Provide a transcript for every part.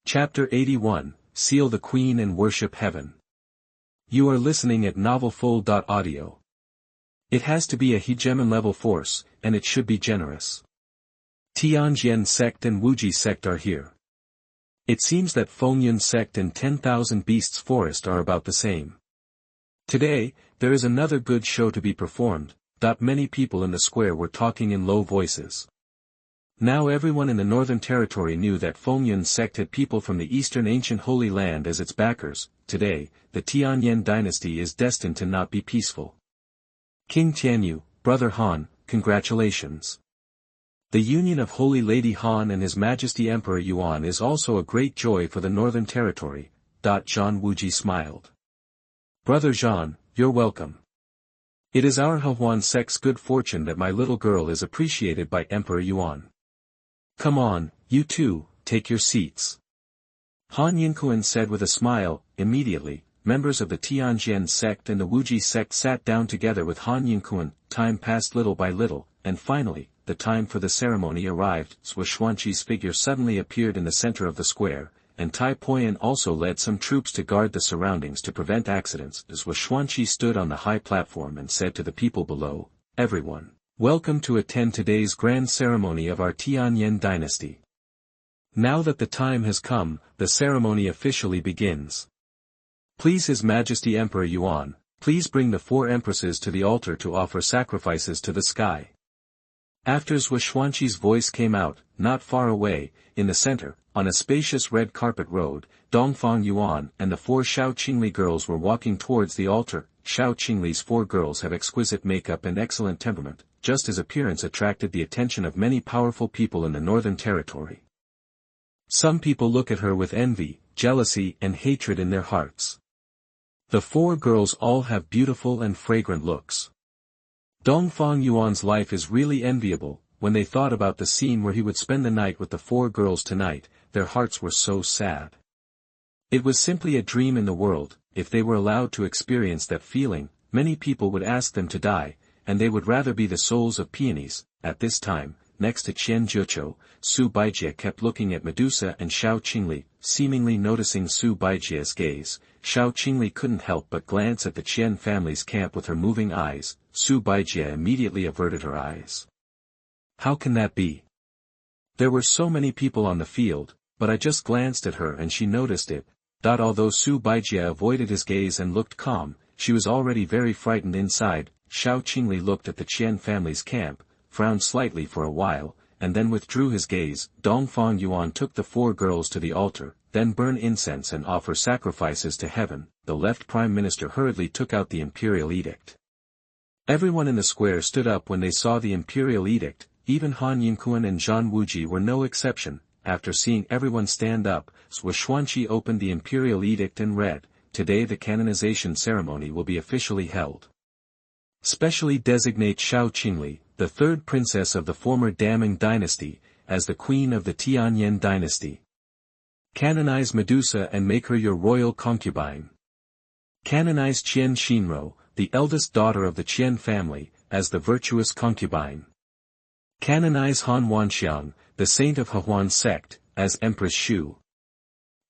Chapter 81, Seal the Queen and Worship Heaven. You are listening at novelfull.audio. It has to be a hegemon level force, and it should be generous. Tianyan sect and Wuji sect are here. It seems that Fengyun sect and 10,000 Beasts Forest are about the same. Today, there is another good show to be performed. Many people in the square were talking in low voices. Now everyone in the Northern Territory knew that Fengyun sect had people from the Eastern Ancient Holy Land as its backers. Today, the Tianyan Dynasty is destined to not be peaceful. King Tianyu, Brother Han, congratulations. The union of Holy Lady Han and His Majesty Emperor Yuan is also a great joy for the Northern Territory. Zhang Wuji smiled. Brother Zhan, you're welcome. It is our Xuanhuan sect's good fortune that my little girl is appreciated by Emperor Yuan. Come on, you two, take your seats. Han Yinkuan said with a smile. Immediately, members of the Tianyan sect and the Wuji sect sat down together with Han Yinkuan. Time passed little by little, and finally, the time for the ceremony arrived. Xuanhuan's figure suddenly appeared in the center of the square, and Tai Poyan also led some troops to guard the surroundings to prevent accidents. Xuanhuan stood on the high platform and said to the people below, "Everyone, welcome to attend today's grand ceremony of our Tianyan Dynasty. Now that the time has come, the ceremony officially begins. Please His Majesty Emperor Yuan, please bring the 4 empresses to the altar to offer sacrifices to the sky." After Xuanhuan's voice came out, not far away, in the center, on a spacious red carpet road, Dongfang Yuan and the 4 Shao Qingli girls were walking towards the altar. Shao Qingli's 4 girls have exquisite makeup and excellent temperament, just his appearance attracted the attention of many powerful people in the Northern Territory. Some people look at her with envy, jealousy and hatred in their hearts. The 4 girls all have beautiful and fragrant looks. Dongfang Yuan's life is really enviable. When they thought about the scene where he would spend the night with the 4 girls tonight, their hearts were so sad. It was simply a dream in the world. If they were allowed to experience that feeling, many people would ask them to die, and they would rather be the souls of peonies. At this time, next to Qian Jiuqiu, Su Baijie kept looking at Medusa and Shao Qingli, seemingly noticing Su Baijie's gaze. Shao Qingli couldn't help but glance at the Qian family's camp with her moving eyes. Su Baijie immediately averted her eyes. How can that be? There were so many people on the field, but I just glanced at her and she noticed it. Although Su Baijie avoided his gaze and looked calm, she was already very frightened inside. Shao Qingli looked at the Qian family's camp, frowned slightly for a while, and then withdrew his gaze. Dongfang Yuan took the 4 girls to the altar, then burn incense and offer sacrifices to heaven. The left prime minister hurriedly took out the imperial edict. Everyone in the square stood up when they saw the imperial edict, even Han Yinkuan and Zhan Wuji were no exception. After seeing everyone stand up, Xuanhuan opened the imperial edict and read, "Today the canonization ceremony will be officially held. Specially designate Shao Qingli, the 3rd princess of the former Dongfang Dynasty, as the queen of the Tianyan Dynasty. Canonize Medusa and make her your royal concubine. Canonize Qian Xinro, the eldest daughter of the Qian family, as the virtuous concubine. Canonize Han Wanxiang, the saint of Xuanhuan sect, as Empress Jiuyou."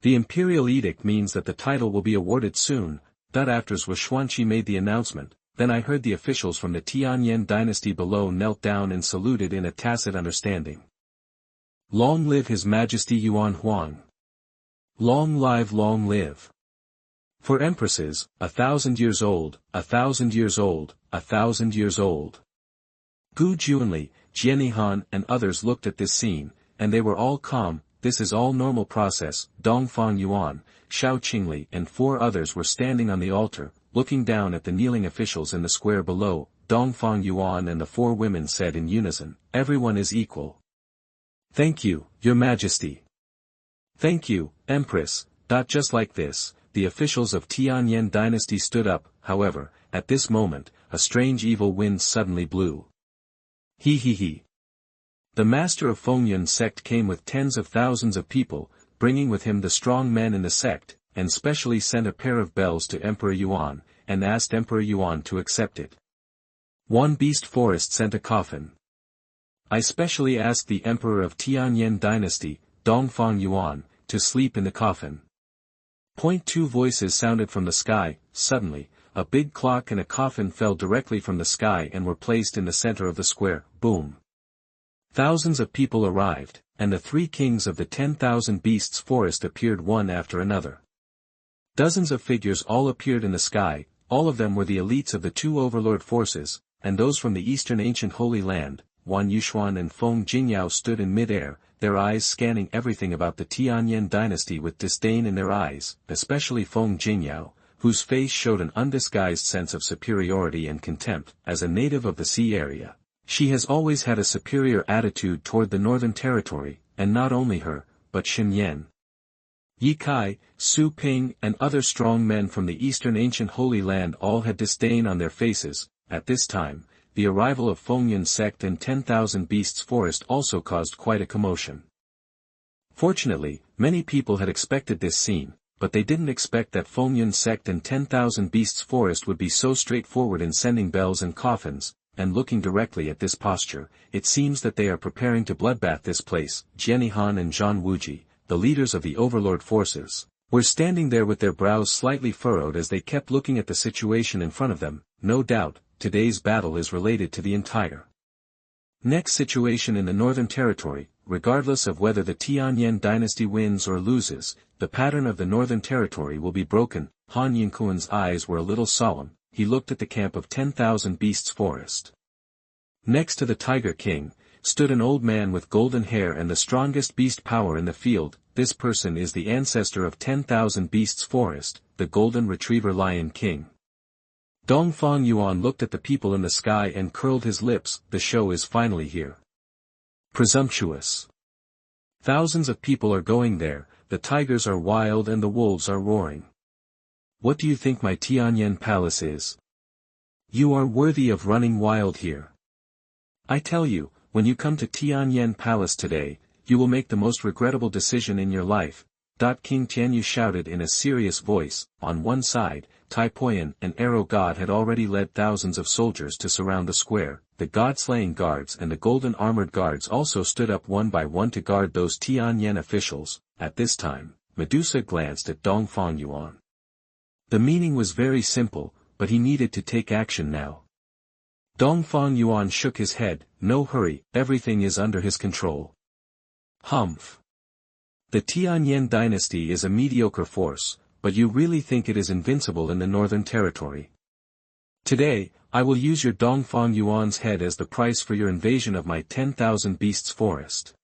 The imperial edict means that the title will be awarded soon. After Xuanhuan made the announcement, then I heard the officials from the Tianyan dynasty below knelt down and saluted in a tacit understanding. Long live His Majesty Xuanhuan. Long live. For empresses, 1,000 years old, 1,000 years old, 1,000 years old. Gu Juanli, Jianihan and others looked at this scene, and they were all calm. This is all normal process. Dongfang Yuan, Shao Qingli and 4 others were standing on the altar, looking down at the kneeling officials in the square below. Dongfang Yuan and the 4 women said in unison, "Everyone is equal." "Thank you, Your Majesty." "Thank you, Empress." Just like this, the officials of Tianyan Dynasty stood up. However, at this moment, a strange evil wind suddenly blew. He. The master of Fengyun sect came with tens of thousands of people, bringing with him the strong men in the sect, and specially sent a pair of bells to Emperor Yuan, and asked Emperor Yuan to accept it. 1 Beast Forest sent a coffin. I specially asked the Emperor of Tianyan Dynasty, Dongfang Yuan, to sleep in the coffin. Point two voices sounded from the sky. Suddenly, a big clock and a coffin fell directly from the sky and were placed in the center of the square. Boom. Thousands of people arrived, and the three kings of the 10,000 beasts forest appeared one after another. Dozens of figures all appeared in the sky. All of them were the elites of the two overlord forces, and those from the eastern ancient Holy Land. Xuanhuan and Feng Jingyao stood in mid-air, their eyes scanning everything about the Tianyan Dynasty with disdain in their eyes, especially Feng Jingyao, whose face showed an undisguised sense of superiority and contempt. As a native of the sea area, she has always had a superior attitude toward the Northern Territory, and not only her, but Xinghai, Yi Kai, Su Ping and other strong men from the eastern ancient Holy Land all had disdain on their faces. At this time, the arrival of Fengyun sect and 10,000 Beasts Forest also caused quite a commotion. Fortunately, many people had expected this scene, but they didn't expect that Fengyun sect and 10,000 Beasts Forest would be so straightforward in sending bells and coffins, and looking directly at this posture, it seems that they are preparing to bloodbath this place. Xuanhuan and Zhang Wuji, the leaders of the overlord forces, were standing there with their brows slightly furrowed as they kept looking at the situation in front of them. No doubt, today's battle is related to the entire next situation in the Northern Territory. Regardless of whether the Tianyan Dynasty wins or loses, the pattern of the Northern Territory will be broken. Han Yingquan's eyes were a little solemn. He looked at the camp of 10,000 Beasts Forest. Next to the Tiger King, stood an old man with golden hair and the strongest beast power in the field. This person is the ancestor of 10,000 Beasts Forest, the Golden Retriever Lion King. Dongfang Yuan looked at the people in the sky and curled his lips. The show is finally here. Presumptuous. Thousands of people are going there, the tigers are wild and the wolves are roaring. What do you think my Tianyan palace is? You are worthy of running wild here. I tell you, when you come to Tianyan Palace today, you will make the most regrettable decision in your life. King Tianyu shouted in a serious voice. On one side, Tai Poyan, an arrow god, had already led thousands of soldiers to surround the square. The god-slaying guards and the golden armored guards also stood up one by one to guard those Tianyan officials. At this time, Medusa glanced at Dongfang Yuan. The meaning was very simple, but he needed to take action now. Dongfang Yuan shook his head. No hurry, everything is under his control. Humph. The Tianyan Dynasty is a mediocre force, but you really think it is invincible in the Northern Territory? Today, I will use your Dongfang Yuan's head as the price for your invasion of my 10,000 Beasts Forest.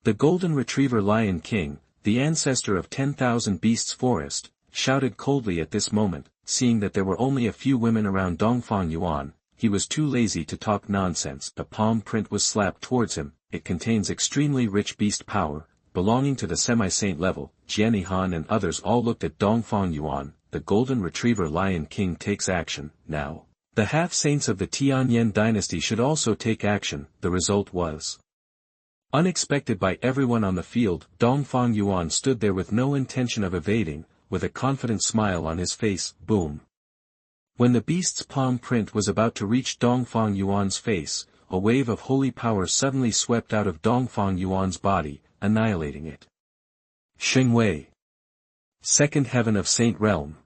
The Golden Retriever Lion King, the ancestor of 10,000 Beasts Forest, shouted coldly at this moment. Seeing that there were only a few women around Dongfang Yuan, he was too lazy to talk nonsense. A palm print was slapped towards him. It contains extremely rich beast power, belonging to the semi-saint level. Xuanhuan and others all looked at Dongfang Yuan. The Golden Retriever Lion King takes action. Now, the half-saints of the Tianyan Dynasty should also take action. The result was unexpected by everyone on the field. Dongfang Yuan stood there with no intention of evading, with a confident smile on his face. Boom. When the beast's palm print was about to reach Dongfang Yuan's face, a wave of holy power suddenly swept out of Dongfang Yuan's body, annihilating it. Xinghai. Second heaven of Saint Realm.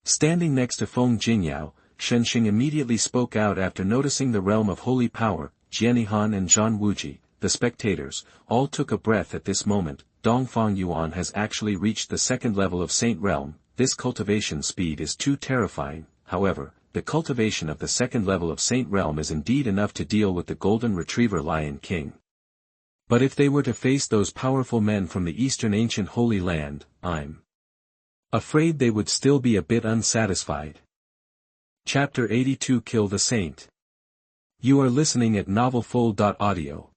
Standing next to Feng Jingyao, Shenxing immediately spoke out after noticing the realm of holy power. Xuanhuan and Zhang Wuji, the spectators, all took a breath at this moment. Dongfang Yuan has actually reached the second level of Saint Realm. This cultivation speed is too terrifying. However, the cultivation of the second level of Saint Realm is indeed enough to deal with the Golden Retriever Lion King. But if they were to face those powerful men from the eastern ancient Holy Land, I'm afraid they would still be a bit unsatisfied. Chapter 82 Kill the Saint. You are listening at novelfull.audio.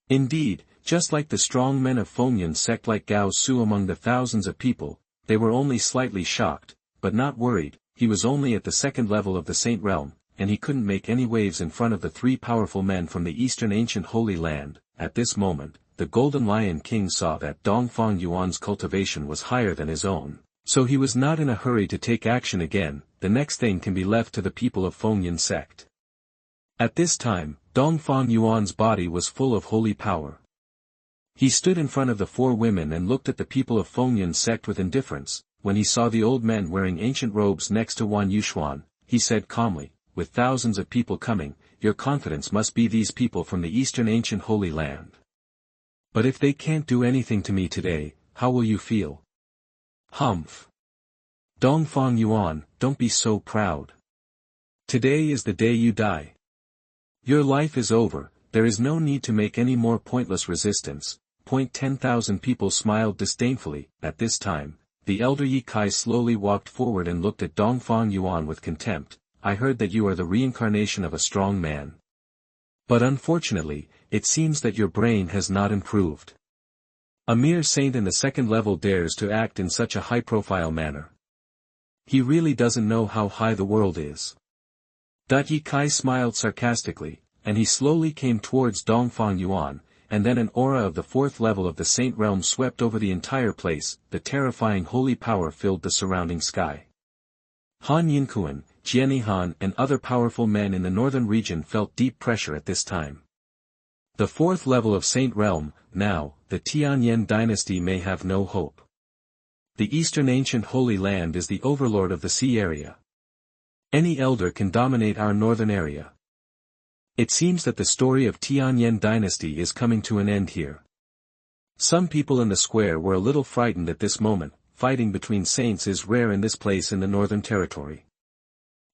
Indeed, just like the strong men of Fengyun sect like Gao Su among the thousands of people, they were only slightly shocked, but not worried. He was only at the second level of the Saint Realm, and he couldn't make any waves in front of the three powerful men from the eastern ancient Holy Land. At this moment, the Golden Lion King saw that Dongfang Yuan's cultivation was higher than his own, so he was not in a hurry to take action again. The next thing can be left to the people of Fengyun sect. At this time, Dongfang Yuan's body was full of holy power. He stood in front of the four women and looked at the people of Fengyun's sect with indifference. When he saw the old men wearing ancient robes next to Xuanhuan, he said calmly, "With thousands of people coming, your confidence must be these people from the eastern ancient holy land. But if they can't do anything to me today, how will you feel?" "Humph. Dongfang Yuan, don't be so proud. Today is the day you die. Your life is over, there is no need to make any more pointless resistance." 10,000 people smiled disdainfully. At this time, the elder Ye Kai slowly walked forward and looked at Dongfang Yuan with contempt. "I heard that you are the reincarnation of a strong man. But unfortunately, it seems that your brain has not improved. A mere saint in the second level dares to act in such a high-profile manner. He really doesn't know how high the world is." Ye Kai smiled sarcastically, and he slowly came towards Dongfang Yuan, and then an aura of the fourth level of the saint realm swept over the entire place. The terrifying holy power filled the surrounding sky. Han Yinkuan, Jianihan and other powerful men in the northern region felt deep pressure at this time. The fourth level of saint realm, now, the Tianyan Dynasty may have no hope. The eastern ancient holy land is the overlord of the sea area. Any elder can dominate our northern area. It seems that the story of Tianyan Dynasty is coming to an end here. Some people in the square were a little frightened at this moment. Fighting between saints is rare in this place in the northern territory.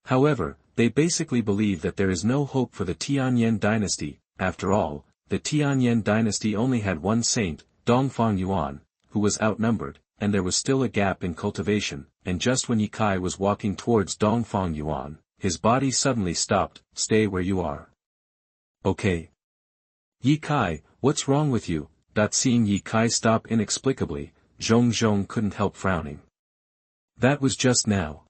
However, they basically believe that there is no hope for the Tianyan Dynasty. After all, the Tianyan Dynasty only had one saint, Dongfang Yuan, who was outnumbered, and there was still a gap in cultivation, and just when Ye Kai was walking towards Dongfang Yuan, his body suddenly stopped. "Stay where you are." "Okay. Ye Kai, what's wrong with you?" Seeing Ye Kai stop inexplicably, Zhong couldn't help frowning. "That was just now."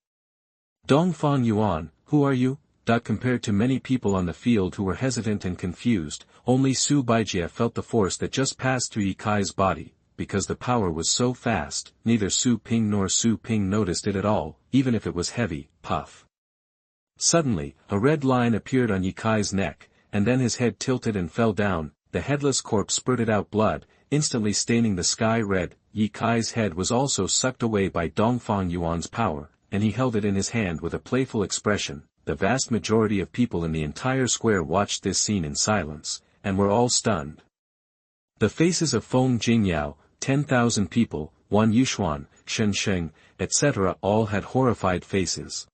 "Dongfang Yuan, who are you?" Compared to many people on the field who were hesitant and confused, only Su Baijie felt the force that just passed through Ye Kai's body. Because the power was so fast, neither Su Ping nor Su Ping noticed it at all, even if it was heavy. Puff. Suddenly, a red line appeared on Ye Kai's neck, and then his head tilted and fell down. The headless corpse spurted out blood, instantly staining the sky red. Ye Kai's head was also sucked away by Dongfang Yuan's power, and he held it in his hand with a playful expression. The vast majority of people in the entire square watched this scene in silence, and were all stunned. The faces of Feng Jingyao, 10,000 people, Xuanhuan, Shen, etc. all had horrified faces.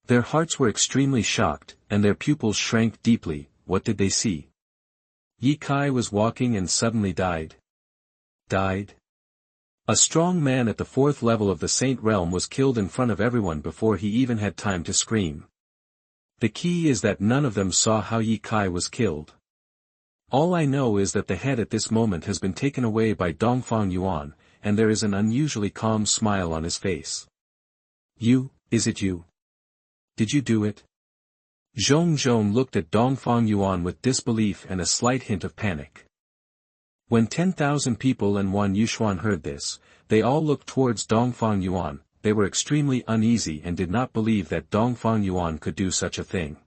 Their hearts were extremely shocked, and their pupils shrank deeply. What did they see? Ye Kai was walking and suddenly died. Died? A strong man at the fourth level of the saint realm was killed in front of everyone before he even had time to scream. The key is that none of them saw how Ye Kai was killed. All I know is that the head at this moment has been taken away by Dongfang Yuan, and there is an unusually calm smile on his face. "You, is it you? Did you do it?" Zhong looked at Dongfang Yuan with disbelief and a slight hint of panic. When 10,000 people and Xuanhuan heard this, they all looked towards Dongfang Yuan. They were extremely uneasy and did not believe that Dongfang Yuan could do such a thing.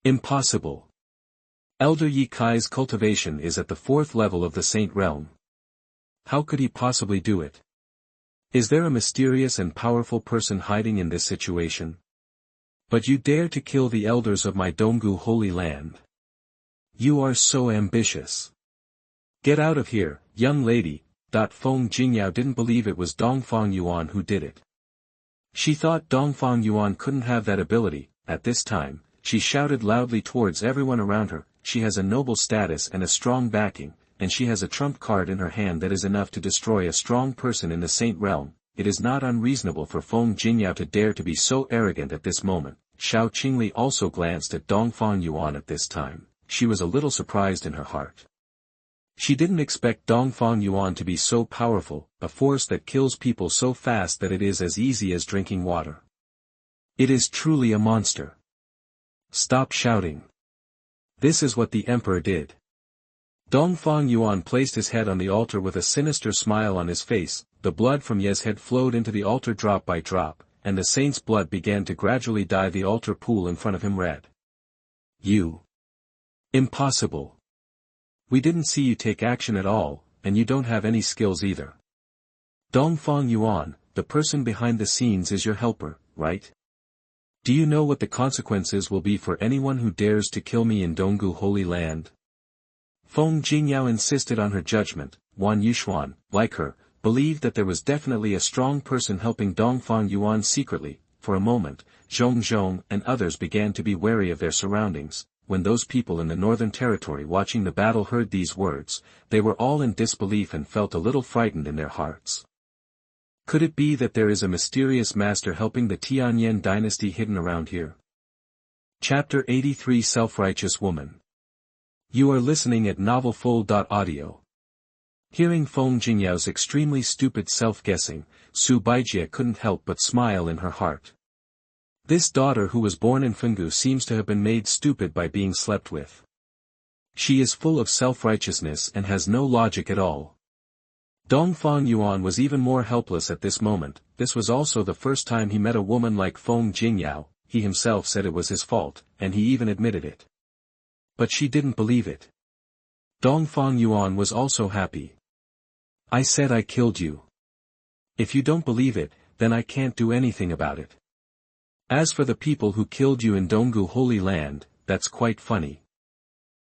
Impossible. Elder Ye Kai's cultivation is at the fourth level of the saint realm. How could he possibly do it? Is there a mysterious and powerful person hiding in this situation? But you dare to kill the elders of my Donggu holy land. You are so ambitious. Get out of here, young lady. Feng Jingyao didn't believe it was Dongfang Yuan who did it. She thought Dongfang Yuan couldn't have that ability. At this time, she shouted loudly towards everyone around her. She has a noble status and a strong backing, and she has a trump card in her hand that is enough to destroy a strong person in the saint realm. It is not unreasonable for Feng Jingyao to dare to be so arrogant at this moment. Xiao Qingli also glanced at Dongfang Yuan at this time. She was a little surprised in her heart. She didn't expect Dongfang Yuan to be so powerful, a force that kills people so fast that it is as easy as drinking water. It is truly a monster. Stop shouting. This is what the emperor did. Dongfang Yuan placed his head on the altar with a sinister smile on his face. The blood from Ye's head flowed into the altar drop by drop, and the saint's blood began to gradually dye the altar pool in front of him red. You. Impossible. We didn't see you take action at all, and you don't have any skills either. Dongfang Yuan, the person behind the scenes is your helper, right? Do you know what the consequences will be for anyone who dares to kill me in Donggu Holy Land? Feng Jingyao insisted on her judgment. Wan Yuxuan, like her, believed that there was definitely a strong person helping Dongfang Yuan secretly. For a moment, Zhong and others began to be wary of their surroundings. When those people in the northern territory watching the battle heard these words, they were all in disbelief and felt a little frightened in their hearts. Could it be that there is a mysterious master helping the Tianyan Dynasty hidden around here? Chapter 83 Self-Righteous Woman. You are listening at novelfull.audio. Hearing Feng Jingyao's extremely stupid self-guessing, Su Baijie couldn't help but smile in her heart. This daughter who was born in Fenggu seems to have been made stupid by being slept with. She is full of self-righteousness and has no logic at all. Dongfang Yuan was even more helpless at this moment. This was also the first time he met a woman like Feng Jingyao. He himself said it was his fault, and he even admitted it. But she didn't believe it. Dongfang Yuan was also happy. I said I killed you. If you don't believe it, then I can't do anything about it. As for the people who killed you in Donggu Holy Land, that's quite funny.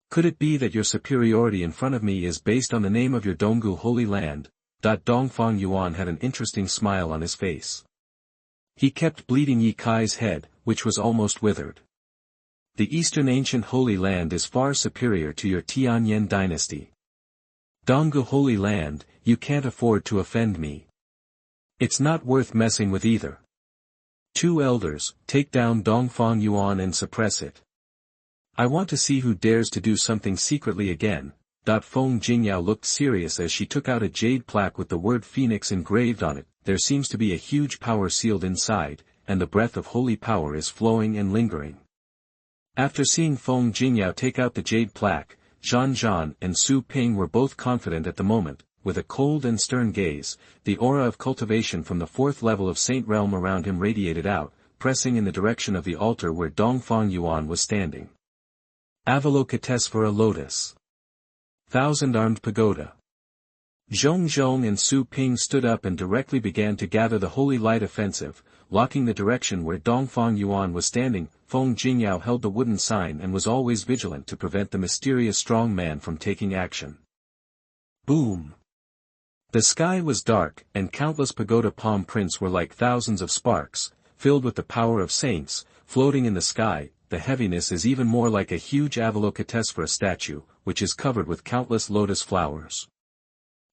Could it be that your superiority in front of me is based on the name of your Donggu Holy Land? Dongfang Yuan had an interesting smile on his face. He kept bleeding Yi Kai's head, which was almost withered. The Eastern Ancient Holy Land is far superior to your Tianyan Dynasty. Donggu Holy Land, you can't afford to offend me. It's not worth messing with either. Two elders, take down Dongfang Yuan and suppress it. I want to see who dares to do something secretly again. Feng Jingyao looked serious as she took out a jade plaque with the word Phoenix engraved on it. There seems to be a huge power sealed inside, and the breath of holy power is flowing and lingering. After seeing Feng Jingyao take out the jade plaque, Xuanhuan and Su Ping were both confident at the moment. With a cold and stern gaze, the aura of cultivation from the fourth level of Saint Realm around him radiated out, pressing in the direction of the altar where Dongfang Yuan was standing. Avalokitesvara Lotus. Thousand-Armed Pagoda. Zhong and Su Ping stood up and directly began to gather the Holy Light Offensive, locking the direction where Dongfang Yuan was standing. Feng Jingyao held the wooden sign and was always vigilant to prevent the mysterious strong man from taking action. Boom! The sky was dark, and countless pagoda palm prints were like thousands of sparks, filled with the power of saints, floating in the sky. The heaviness is even more like a huge Avalokitesvara statue, which is covered with countless lotus flowers.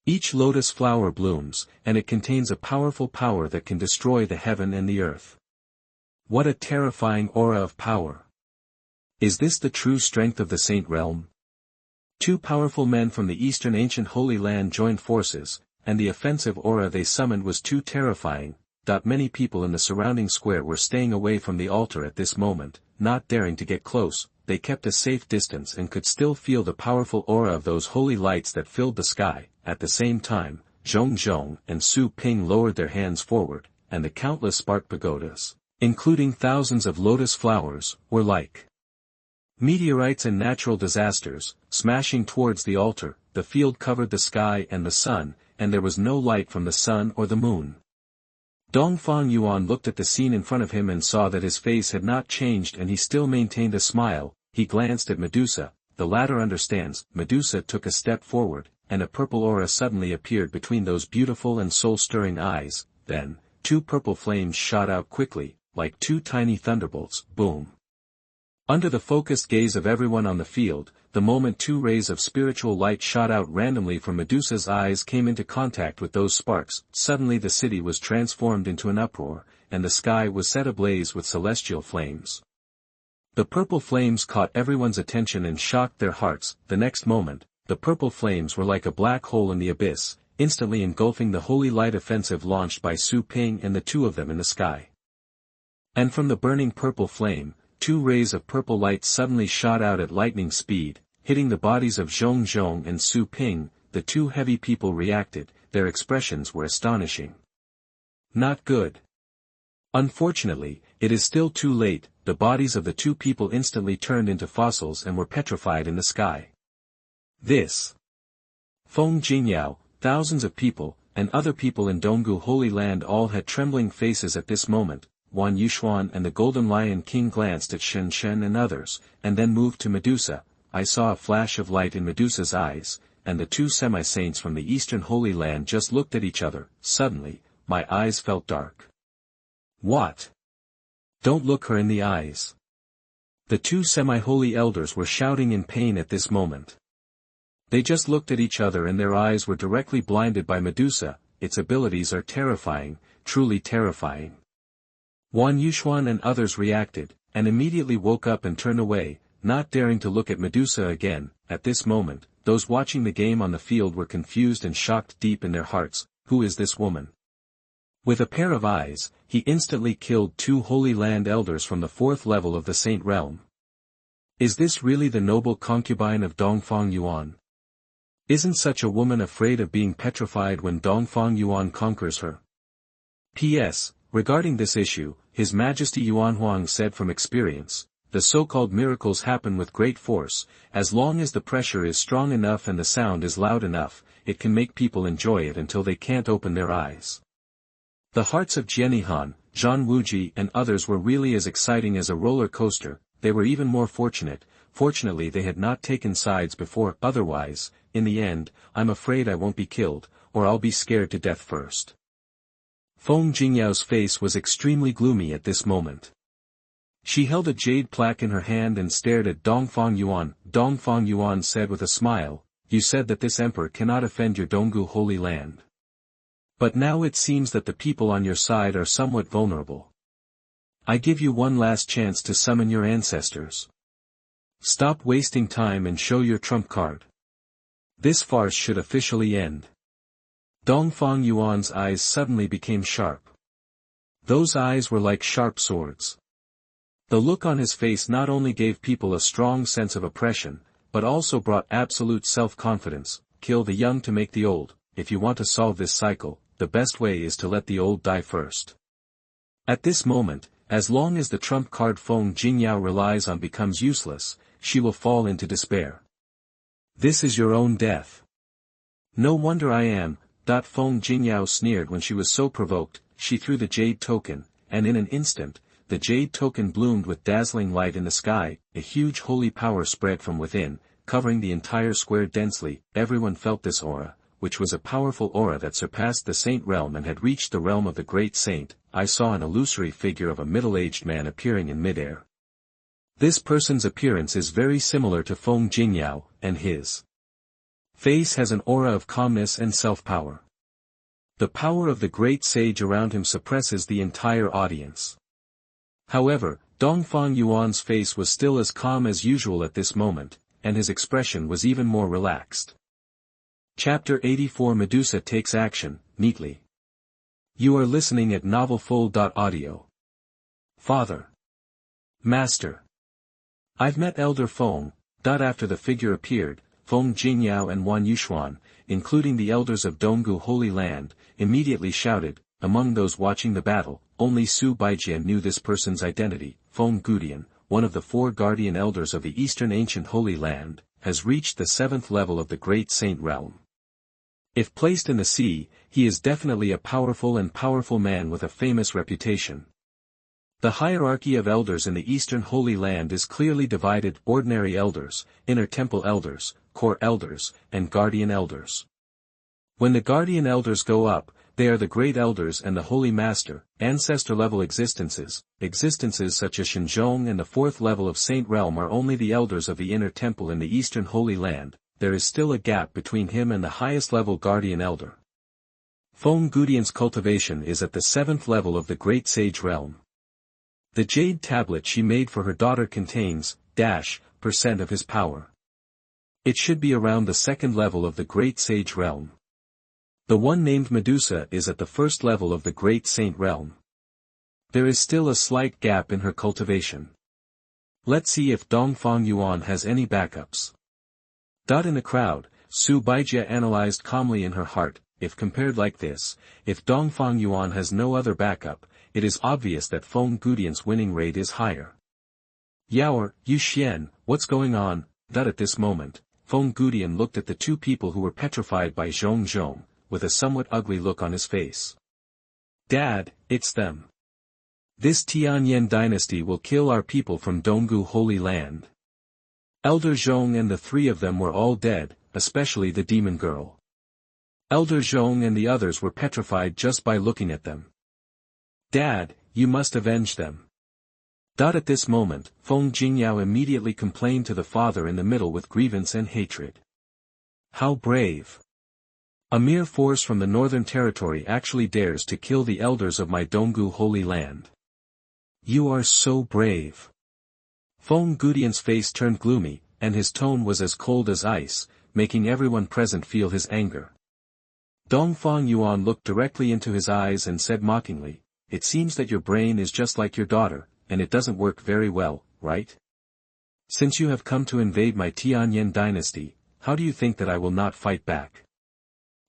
Each lotus flower blooms, and it contains a powerful power that can destroy the heaven and the earth. What a terrifying aura of power! Is this the true strength of the Saint Realm? Two powerful men from the Eastern Ancient Holy Land joined forces, and the offensive aura they summoned was too terrifying. Many people in the surrounding square were staying away from the altar at this moment, not daring to get close. They kept a safe distance and could still feel the powerful aura of those holy lights that filled the sky. At the same time, Zhong and Su Ping lowered their hands forward, and the countless spark pagodas, including thousands of lotus flowers, were like meteorites and natural disasters, smashing towards the altar. The field covered the sky and the sun, and there was no light from the sun or the moon. Dongfang Yuan looked at the scene in front of him and saw that his face had not changed and he still maintained a smile. He glanced at Medusa. The latter understands. Medusa took a step forward, and a purple aura suddenly appeared between those beautiful and soul-stirring eyes. Then, two purple flames shot out quickly, like two tiny thunderbolts. Boom! Under the focused gaze of everyone on the field, the moment two rays of spiritual light shot out randomly from Medusa's eyes came into contact with those sparks. Suddenly the city was transformed into an uproar, and the sky was set ablaze with celestial flames. The purple flames caught everyone's attention and shocked their hearts. The next moment, the purple flames were like a black hole in the abyss, instantly engulfing the holy light offensive launched by Su Ping and the two of them in the sky. And from the burning purple flame, two rays of purple light suddenly shot out at lightning speed, hitting the bodies of Zhong and Su Ping. The two heavy people reacted. Their expressions were astonishing. Not good. Unfortunately, it is still too late. The bodies of the two people instantly turned into fossils and were petrified in the sky. This. Feng Jingyao, thousands of people, and other people in Donggu Holy Land all had trembling faces at this moment. Xuanhuan and the Golden Lion King glanced at Shen Shen and others, and then moved to Medusa. I saw a flash of light in Medusa's eyes, and the two semi-saints from the Eastern Holy Land just looked at each other. Suddenly, my eyes felt dark. What? Don't look her in the eyes. The two semi-holy elders were shouting in pain at this moment. They just looked at each other and their eyes were directly blinded by Medusa. Its abilities are terrifying, truly terrifying. Xuanhuan and others reacted, and immediately woke up and turned away, not daring to look at Medusa again. At this moment, those watching the game on the field were confused and shocked deep in their hearts. Who is this woman? With a pair of eyes, he instantly killed two Holy Land elders from the 4th level of the Saint Realm. Is this really the noble concubine of Dongfang Yuan? Isn't such a woman afraid of being petrified when Dongfang Yuan conquers her? P.S. Regarding this issue, His Majesty Xuanhuan said from experience, the so-called miracles happen with great force. As long as the pressure is strong enough and the sound is loud enough, it can make people enjoy it until they can't open their eyes. The hearts of Xinghai, Zhan Wuji and others were really as exciting as a roller coaster. They were even more fortunate. Fortunately they had not taken sides before, otherwise, in the end, I'm afraid I won't be killed, or I'll be scared to death first. Feng Jingyao's face was extremely gloomy at this moment. She held a jade plaque in her hand and stared at Dongfang Yuan. Dongfang Yuan said with a smile, you said that this emperor cannot offend your Donggu Holy Land. But now it seems that the people on your side are somewhat vulnerable. I give you one last chance to summon your ancestors. Stop wasting time and show your trump card. This farce should officially end. Dongfang Yuan's eyes suddenly became sharp. Those eyes were like sharp swords. The look on his face not only gave people a strong sense of oppression, but also brought absolute self-confidence. Kill the young to make the old. If you want to solve this cycle, the best way is to let the old die first. At this moment, as long as the trump card Feng Jingyao relies on becomes useless, she will fall into despair. This is your own death. No wonder I am. Feng Jingyao sneered when she was so provoked. She threw the jade token, and in an instant, the jade token bloomed with dazzling light in the sky. A huge holy power spread from within, covering the entire square densely. Everyone felt this aura, which was a powerful aura that surpassed the saint realm and had reached the realm of the great saint. I saw an illusory figure of a middle-aged man appearing in midair. This person's appearance is very similar to Feng Jingyao, and his face has an aura of calmness and self-power. The power of the great sage around him suppresses the entire audience. However, Dongfang Yuan's face was still as calm as usual at this moment, and his expression was even more relaxed. Chapter 84 Medusa takes action, neatly. You are listening at novelfull.audio. Father. Master. I've met Elder Feng. After the figure appeared, Feng Jingyao and Xuanhuan, including the elders of Donggu Holy Land, immediately shouted. Among those watching the battle, only Su Baijian knew this person's identity. Feng Gudian, one of the 4 guardian elders of the Eastern Ancient Holy Land, has reached the 7th level of the Great Saint Realm. If placed in the sea, he is definitely a powerful man with a famous reputation. The hierarchy of elders in the Eastern Holy Land is clearly divided: ordinary elders, inner temple elders, core elders, and guardian elders. When the guardian elders go up, they are the great elders and the holy master, ancestor-level existences. Existences such as Xinzhong and the 4th level of Saint Realm are only the elders of the inner temple in the Eastern Holy Land. There is still a gap between him and the highest level guardian elder. Feng Gudian's cultivation is at the 7th level of the Great Sage Realm. The jade tablet she made for her daughter contains % of his power. It should be around the 2nd level of the Great Sage Realm. The one named Medusa is at the 1st level of the Great Saint Realm. There is still a slight gap in her cultivation. Let's see if Dongfang Yuan has any backups. In the crowd, Su Baijia analyzed calmly in her heart. If compared like this, if Dongfang Yuan has no other backup, it is obvious that Feng Gudian's winning rate is higher. Yaoer, Yu Xian, what's going on? At this moment, Feng Gudian looked at the two people who were petrified by Zhong, with a somewhat ugly look on his face. Dad, it's them. This Tianyan Dynasty will kill our people from Donggu Holy Land. Elder Zhong and the three of them were all dead, especially the demon girl. Elder Zhong and the others were petrified just by looking at them. Dad, you must avenge them. At this moment, Feng Jingyao immediately complained to the father in the middle with grievance and hatred. How brave! A mere force from the Northern Territory actually dares to kill the elders of my Donggu Holy Land. You are so brave. Feng Gudian's face turned gloomy, and his tone was as cold as ice, making everyone present feel his anger. Dongfang Yuan looked directly into his eyes and said mockingly, "It seems that your brain is just like your daughter, and it doesn't work very well, right? Since you have come to invade my Tianyan dynasty, how do you think that I will not fight back?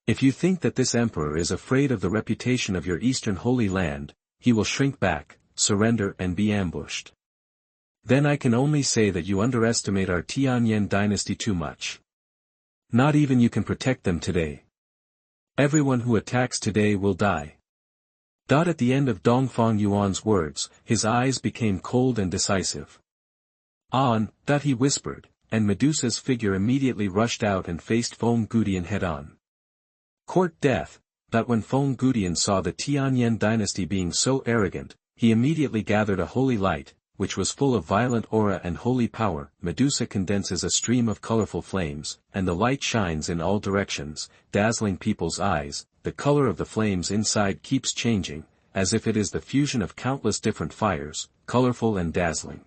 If you think that this emperor is afraid of the reputation of your eastern holy land, he will shrink back, surrender and be ambushed. Then I can only say that you underestimate our Tianyan dynasty too much. Not even you can protect them today. Everyone who attacks today will die." At the end of Dongfang Yuan's words, his eyes became cold and decisive. "On," he whispered, and Medusa's figure immediately rushed out and faced Feng Gudian head-on. Court death. When Feng Gudian saw the Tianyan dynasty being so arrogant, he immediately gathered a holy light, which was full of violent aura and holy power. Medusa condenses a stream of colorful flames, and the light shines in all directions, dazzling people's eyes. The color of the flames inside keeps changing, as if it is the fusion of countless different fires, colorful and dazzling.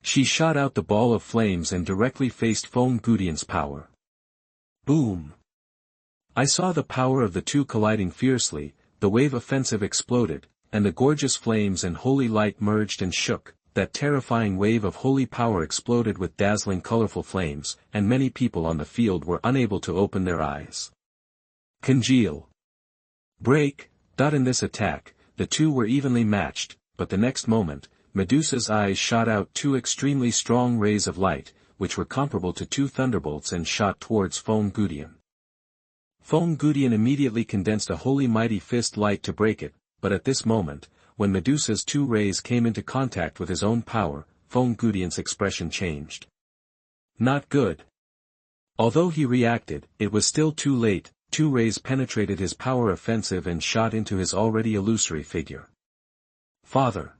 She shot out the ball of flames and directly faced Feng Gudian's power. Boom! I saw the power of the two colliding fiercely, the wave offensive exploded, and the gorgeous flames and holy light merged and shook. That terrifying wave of holy power exploded with dazzling colorful flames, and many people on the field were unable to open their eyes. Congeal. Break. In this attack, the two were evenly matched, but the next moment, Medusa's eyes shot out two extremely strong rays of light, which were comparable to two thunderbolts and shot towards Feng Gudian. Feng Gudian immediately condensed a holy mighty fist light to break it, but at this moment, when Medusa's two rays came into contact with his own power, Feng Gudian's expression changed. Not good. Although he reacted, it was still too late. Two rays penetrated his power offensive and shot into his already illusory figure. Father.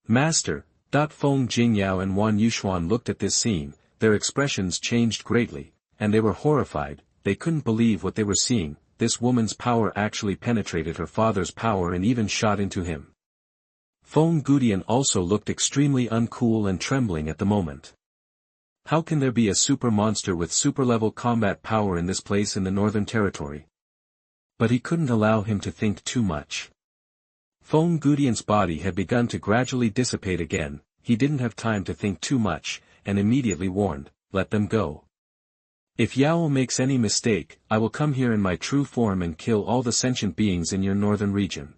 Master. Feng Jingyao and Xuanhuan looked at this scene, their expressions changed greatly, and they were horrified. They couldn't believe what they were seeing. This woman's power actually penetrated her father's power and even shot into him. Feng Gudian also looked extremely uncool and trembling at the moment. How can there be a super monster with super-level combat power in this place in the Northern Territory? But he couldn't allow him to think too much. Feng Gudian's body had begun to gradually dissipate again. He didn't have time to think too much, and immediately warned, "Let them go. If Yao makes any mistake, I will come here in my true form and kill all the sentient beings in your northern region."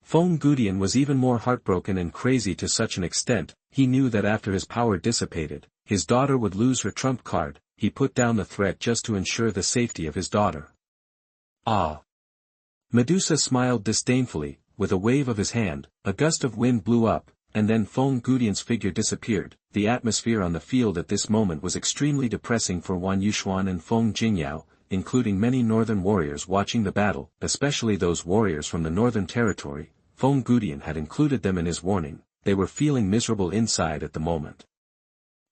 Feng Gudian was even more heartbroken and crazy to such an extent. He knew that after his power dissipated, his daughter would lose her trump card. He put down the threat just to ensure the safety of his daughter. Ah! Medusa smiled disdainfully. With a wave of his hand, a gust of wind blew up, and then Feng Gudian's figure disappeared. The atmosphere on the field at this moment was extremely depressing for Xuanhuan and Feng Jingyao, including many northern warriors watching the battle, especially those warriors from the Northern Territory. Feng Gudian had included them in his warning. They were feeling miserable inside at the moment.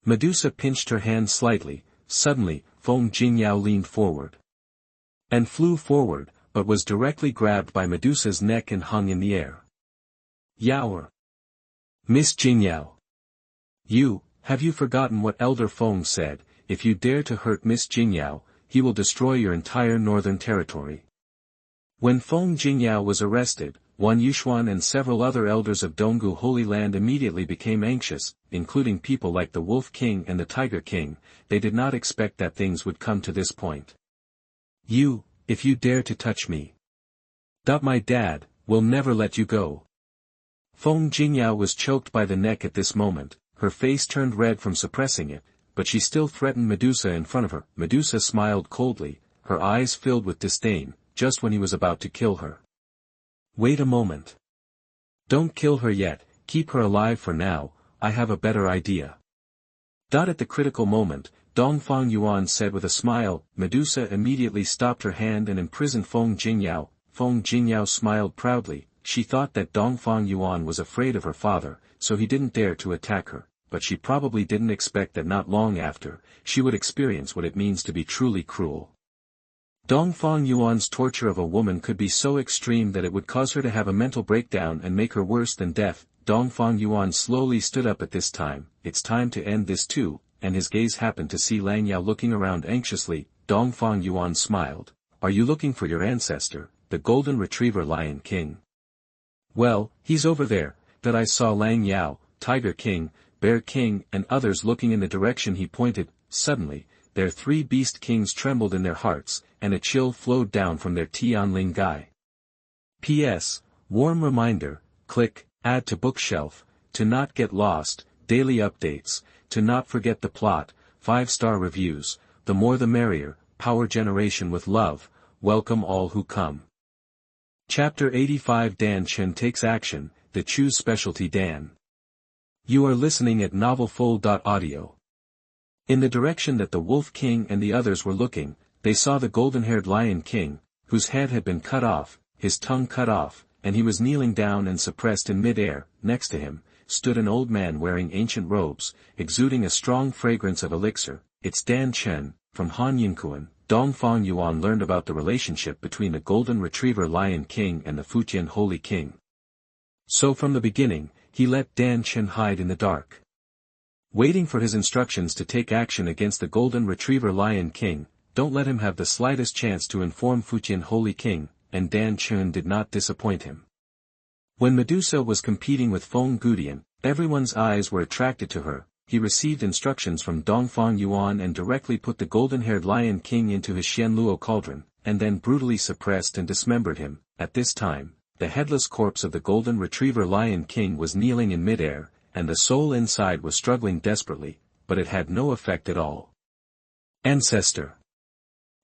Medusa pinched her hand slightly. Suddenly, Feng Jingyao leaned forward and flew forward, but was directly grabbed by Medusa's neck and hung in the air. Yaoer! Miss Jingyao! Have you forgotten what Elder Feng said? If you dare to hurt Miss Jingyao, he will destroy your entire Northern Territory. When Feng Jingyao was arrested, Xuanhuan and several other elders of Donggu Holy Land immediately became anxious, including people like the Wolf King and the Tiger King. They did not expect that things would come to this point. If you dare to touch me, my dad will never let you go. Feng Jingyao was choked by the neck at this moment. Her face turned red from suppressing it, but she still threatened Medusa in front of her. Medusa smiled coldly, her eyes filled with disdain, just when he was about to kill her. Wait a moment. Don't kill her yet, keep her alive for now, I have a better idea. At the critical moment, Dongfang Yuan said with a smile. Medusa immediately stopped her hand and imprisoned Feng Jingyao. Feng Jingyao smiled proudly. She thought that Dongfang Yuan was afraid of her father, so he didn't dare to attack her, but she probably didn't expect that not long after, she would experience what it means to be truly cruel. Dongfang Yuan's torture of a woman could be so extreme that it would cause her to have a mental breakdown and make her worse than death. Dongfang Yuan slowly stood up at this time. It's time to end this too, and his gaze happened to see Lang Yao looking around anxiously. Dongfang Yuan smiled. Are you looking for your ancestor, the golden retriever Lion King? Well, he's over there. That I saw Lang Yao, Tiger King, Bear King and others looking in the direction he pointed. Suddenly, their three beast kings trembled in their hearts, and a chill flowed down from their Tianling Gai. P.S. Warm reminder, click, add to bookshelf, to not get lost, daily updates, to not forget the plot, 5-star reviews, the more the merrier, power generation with love, welcome all who come. Chapter 85 Dan Chen takes action, the Choose Specialty Dan. You are listening at novelfull.audio. In the direction that the Wolf King and the others were looking, they saw the golden-haired Lion King, whose head had been cut off, his tongue cut off, and he was kneeling down and suppressed in mid-air. Next to him, stood an old man wearing ancient robes, exuding a strong fragrance of elixir. It's Dan Chen, from Xuanhuan. Dongfang Yuan learned about the relationship between the golden retriever Lion King and the Fujian Holy King. So from the beginning, he let Dan Chen hide in the dark. Waiting for his instructions to take action against the golden retriever Lion King, don't let him have the slightest chance to inform Fujian Holy King, and Dan Chen did not disappoint him. When Medusa was competing with Feng Gudian, everyone's eyes were attracted to her. He received instructions from Dongfang Yuan and directly put the golden-haired Lion King into his Xianluo cauldron, and then brutally suppressed and dismembered him. At this time, the headless corpse of the golden retriever Lion King was kneeling in midair, and the soul inside was struggling desperately, but it had no effect at all. Ancestor.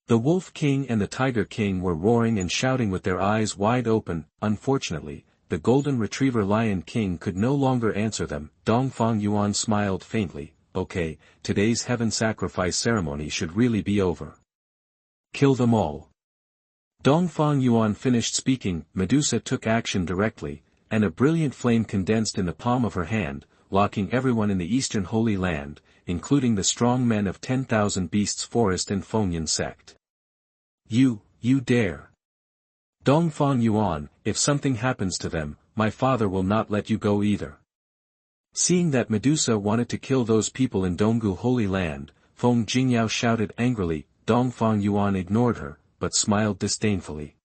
The Wolf King and the Tiger King were roaring and shouting with their eyes wide open. Unfortunately, the golden retriever Lion King could no longer answer them. Dongfang Yuan smiled faintly. Okay, today's heaven sacrifice ceremony should really be over. Kill them all. Dongfang Yuan finished speaking. Medusa took action directly, and a brilliant flame condensed in the palm of her hand, locking everyone in the Eastern Holy Land, including the strong men of 10,000 Beasts Forest and Fengyan sect. You dare. Dongfang Yuan, if something happens to them, my father will not let you go either. Seeing that Medusa wanted to kill those people in Donggu Holy Land, Feng Jingyao shouted angrily. Dongfang Yuan ignored her, but smiled disdainfully.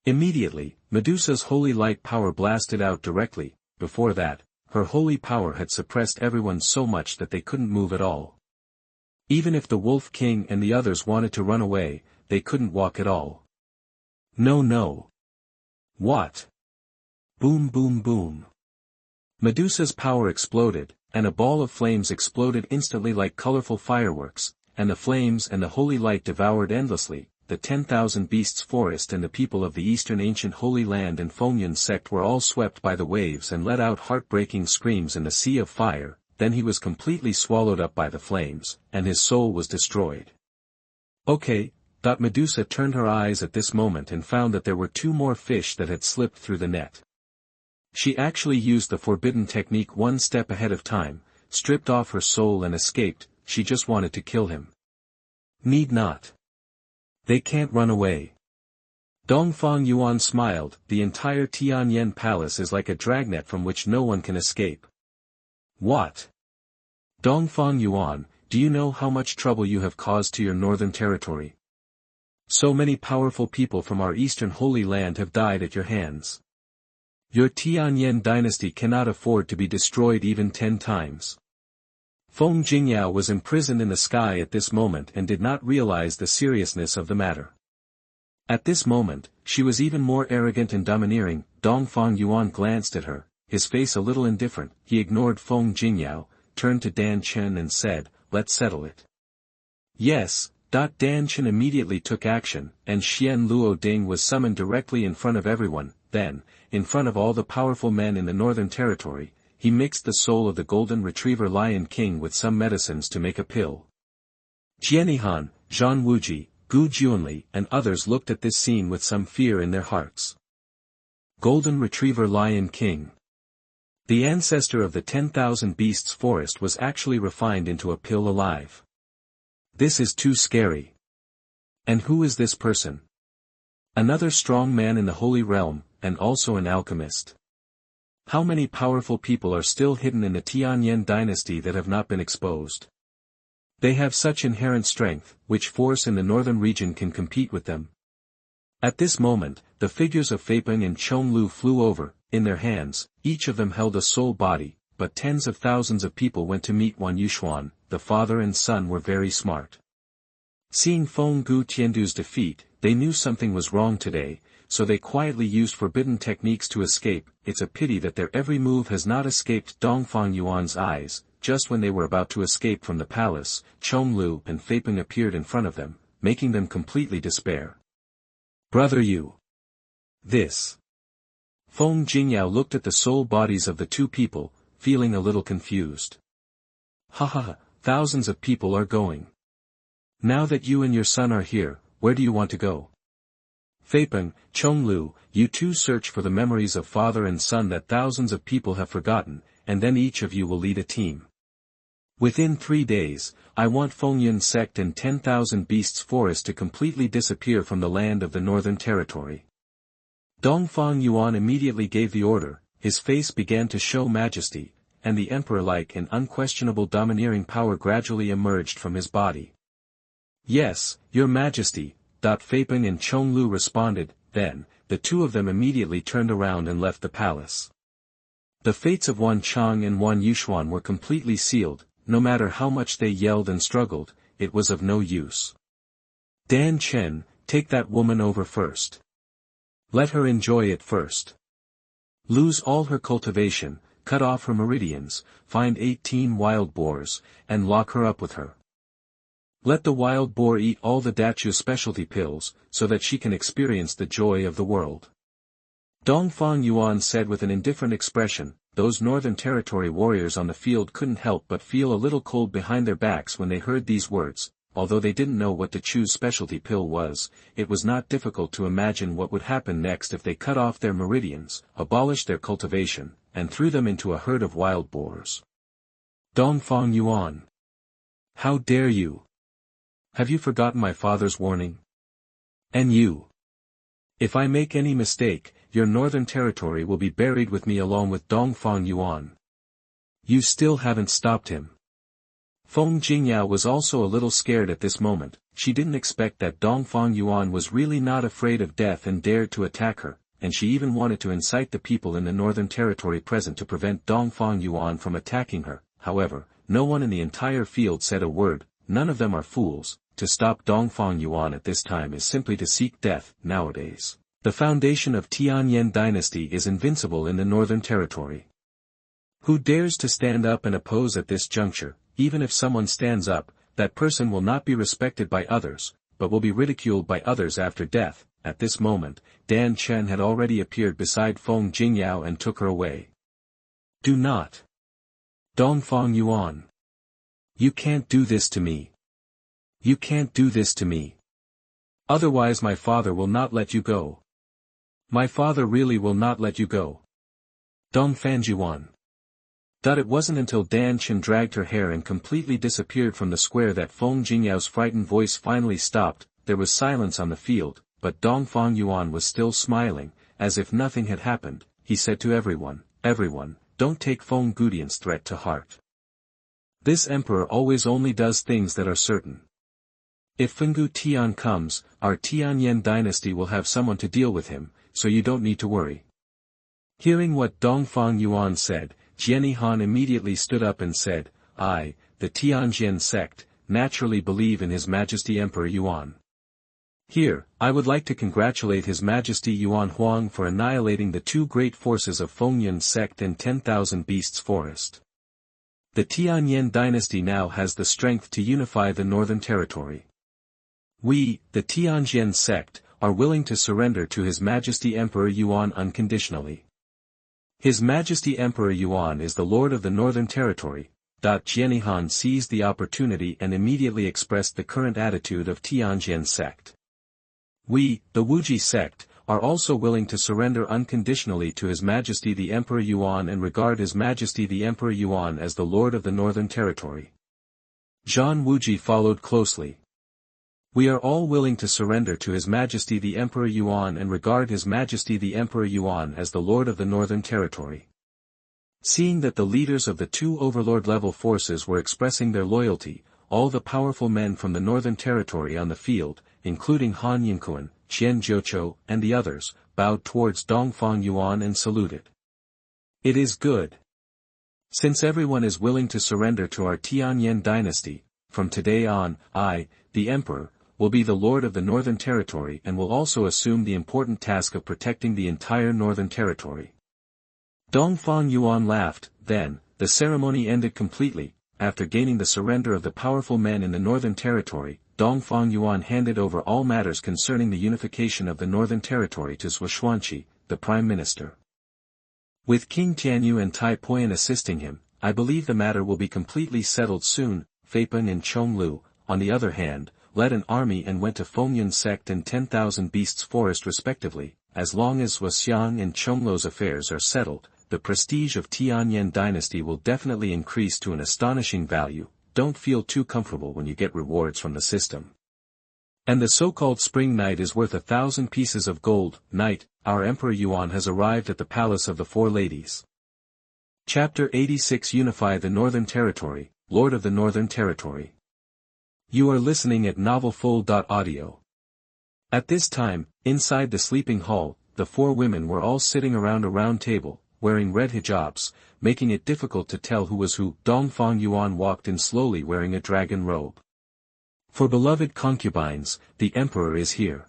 Immediately, Medusa's holy light power blasted out directly. Before that, her holy power had suppressed everyone so much that they couldn't move at all. Even if the Wolf King and the others wanted to run away, they couldn't walk at all. No. What? Boom boom boom. Medusa's power exploded, and a ball of flames exploded instantly like colorful fireworks, and the flames and the holy light devoured endlessly. The 10,000 Beasts Forest and the people of the Eastern Ancient Holy Land and Fengyan sect were all swept by the waves and let out heartbreaking screams in the sea of fire. Then he was completely swallowed up by the flames, and his soul was destroyed. Okay, Medusa turned her eyes at this moment and found that there were 2 more fish that had slipped through the net. She actually used the forbidden technique one step ahead of time, stripped off her soul and escaped. She just wanted to kill him. Need not. They can't run away. Dongfang Yuan smiled. The entire Tianyan Palace is like a dragnet from which no one can escape. What? Dongfang Yuan, do you know how much trouble you have caused to your northern territory? So many powerful people from our eastern holy land have died at your hands. Your Tianyan Dynasty cannot afford to be destroyed even 10 times. Feng Jingyao was imprisoned in the sky at this moment and did not realize the seriousness of the matter. At this moment, she was even more arrogant and domineering. Dongfang Yuan glanced at her, his face a little indifferent. He ignored Feng Jingyao, turned to Dan Chen and said, let's settle it. Yes. Dan Chen immediately took action, and Xian Luo Ding was summoned directly in front of everyone. Then, in front of all the powerful men in the Northern Territory, he mixed the soul of the Golden Retriever Lion King with some medicines to make a pill. Jianihan, Zhan Wuji, Gu Juanli, and others looked at this scene with some fear in their hearts. Golden Retriever Lion King. The ancestor of the 10,000 Beasts forest was actually refined into a pill alive. This is too scary. And who is this person? Another strong man in the Holy Realm, and also an alchemist. How many powerful people are still hidden in the Tianyan Dynasty that have not been exposed? They have such inherent strength, which force in the northern region can compete with them? At this moment, the figures of Feipeng and Chonglu flew over. In their hands, each of them held a soul body, but tens of thousands of people went to meet Xuanhuan. The father and son were very smart. Seeing Feng Gu Tiandu's defeat, they knew something was wrong today, so they quietly used forbidden techniques to escape. It's a pity that their every move has not escaped Dongfang Yuan's eyes. Just when they were about to escape from the palace, Chonglu and Feipeng appeared in front of them, making them completely despair. Brother Yu. This. Feng Jingyao looked at the soul bodies of the two people, feeling a little confused. Ha ha ha, thousands of people are going. Now that you and your son are here, where do you want to go? Feipeng, Chonglu, you two search for the memories of father and son that thousands of people have forgotten, and then each of you will lead a team. Within 3 days, I want Fengyun sect and 10,000 Beasts forest to completely disappear from the land of the Northern Territory. Dongfang Yuan immediately gave the order. His face began to show majesty, and the emperor-like and unquestionable domineering power gradually emerged from his body. Yes, your majesty, Feipeng and Chonglu responded. Then, the two of them immediately turned around and left the palace. The fates of Wan Chang and Wan Yuxuan were completely sealed. No matter how much they yelled and struggled, it was of no use. Dan Chen, take that woman over first. Let her enjoy it first. Lose all her cultivation, cut off her meridians, find 18 wild boars, and lock her up with her. Let the wild boar eat all the Dachu specialty pills, so that she can experience the joy of the world. Dongfang Yuan said with an indifferent expression. Those Northern Territory warriors on the field couldn't help but feel a little cold behind their backs when they heard these words. Although they didn't know what Dachu's specialty pill was, it was not difficult to imagine what would happen next if they cut off their meridians, abolished their cultivation, and threw them into a herd of wild boars. Dongfang Yuan. How dare you? Have you forgotten my father's warning? And you? If I make any mistake, your Northern Territory will be buried with me along with Dongfang Yuan. You still haven't stopped him. Feng Jingyao was also a little scared at this moment. She didn't expect that Dongfang Yuan was really not afraid of death and dared to attack her, and she even wanted to incite the people in the Northern Territory present to prevent Dongfang Yuan from attacking her. However, no one in the entire field said a word. None of them are fools. To stop Dongfang Yuan at this time is simply to seek death. Nowadays, the foundation of Tianyan Dynasty is invincible in the Northern Territory. Who dares to stand up and oppose at this juncture? Even if someone stands up, that person will not be respected by others, but will be ridiculed by others after death. At this moment, Dan Chen had already appeared beside Feng Jingyao and took her away. Do not. Dongfang Yuan. You can't do this to me. You can't do this to me. Otherwise my father will not let you go. My father really will not let you go. Dongfang Yuan. It wasn't until Dan Chen dragged her hair and completely disappeared from the square that Feng Jingyao's frightened voice finally stopped. There was silence on the field, but Dongfang Yuan was still smiling, as if nothing had happened. He said to everyone, don't take Feng Gudian's threat to heart. This emperor always only does things that are certain. If Fengu Tian comes, our Tianyan dynasty will have someone to deal with him, so you don't need to worry. Hearing what Dongfang Yuan said, Jiani Han immediately stood up and said, I, the Tianyan sect, naturally believe in His Majesty Emperor Yuan. Here, I would like to congratulate His Majesty Xuanhuan for annihilating the two great forces of Fengyun sect and 10,000 Beasts forest. The Tianyan Dynasty now has the strength to unify the northern territory. We, the Tianyan sect, are willing to surrender to His Majesty Emperor Yuan unconditionally. His Majesty Emperor Yuan is the Lord of the Northern Territory. Xinghai seized the opportunity and immediately expressed the current attitude of Tianyan sect. We, the Wuji sect, are also willing to surrender unconditionally to His Majesty the Emperor Yuan and regard His Majesty the Emperor Yuan as the Lord of the Northern Territory. Zhan Wuji followed closely. We are all willing to surrender to His Majesty the Emperor Yuan and regard His Majesty the Emperor Yuan as the Lord of the Northern Territory. Seeing that the leaders of the two overlord-level forces were expressing their loyalty, all the powerful men from the Northern Territory on the field, including Han Yingquan, Qian Jiuqiu, and the others, bowed towards Dongfang Yuan and saluted. It is good. Since everyone is willing to surrender to our Tianyan dynasty, from today on, I, the Emperor, will be the Lord of the Northern Territory and will also assume the important task of protecting the entire Northern Territory. Dongfang Yuan laughed. Then, the ceremony ended completely. After gaining the surrender of the powerful men in the Northern Territory, Dongfang Yuan handed over all matters concerning the unification of the Northern Territory to Xuanhuan, the Prime Minister. With King Tianyu and Tai Poyan assisting him, I believe the matter will be completely settled soon. Feipan and Chonglu, on the other hand, led an army and went to Fengyun sect and 10,000 Beasts Forest respectively. As long as Wuxiang and Chonglu's affairs are settled, the prestige of Tianyan Dynasty will definitely increase to an astonishing value. Don't feel too comfortable when you get rewards from the system. And the so-called Spring Knight is worth 1,000 pieces of gold. Knight, our Emperor Yuan has arrived at the Palace of the Four Ladies. Chapter 86 Unify the Northern Territory, Lord of the Northern Territory. You are listening at novelfull.audio. At this time, inside the sleeping hall, the four women were all sitting around a round table, wearing red hijabs, making it difficult to tell who was who. Dongfang Yuan walked in slowly wearing a dragon robe. For beloved concubines, the Emperor is here.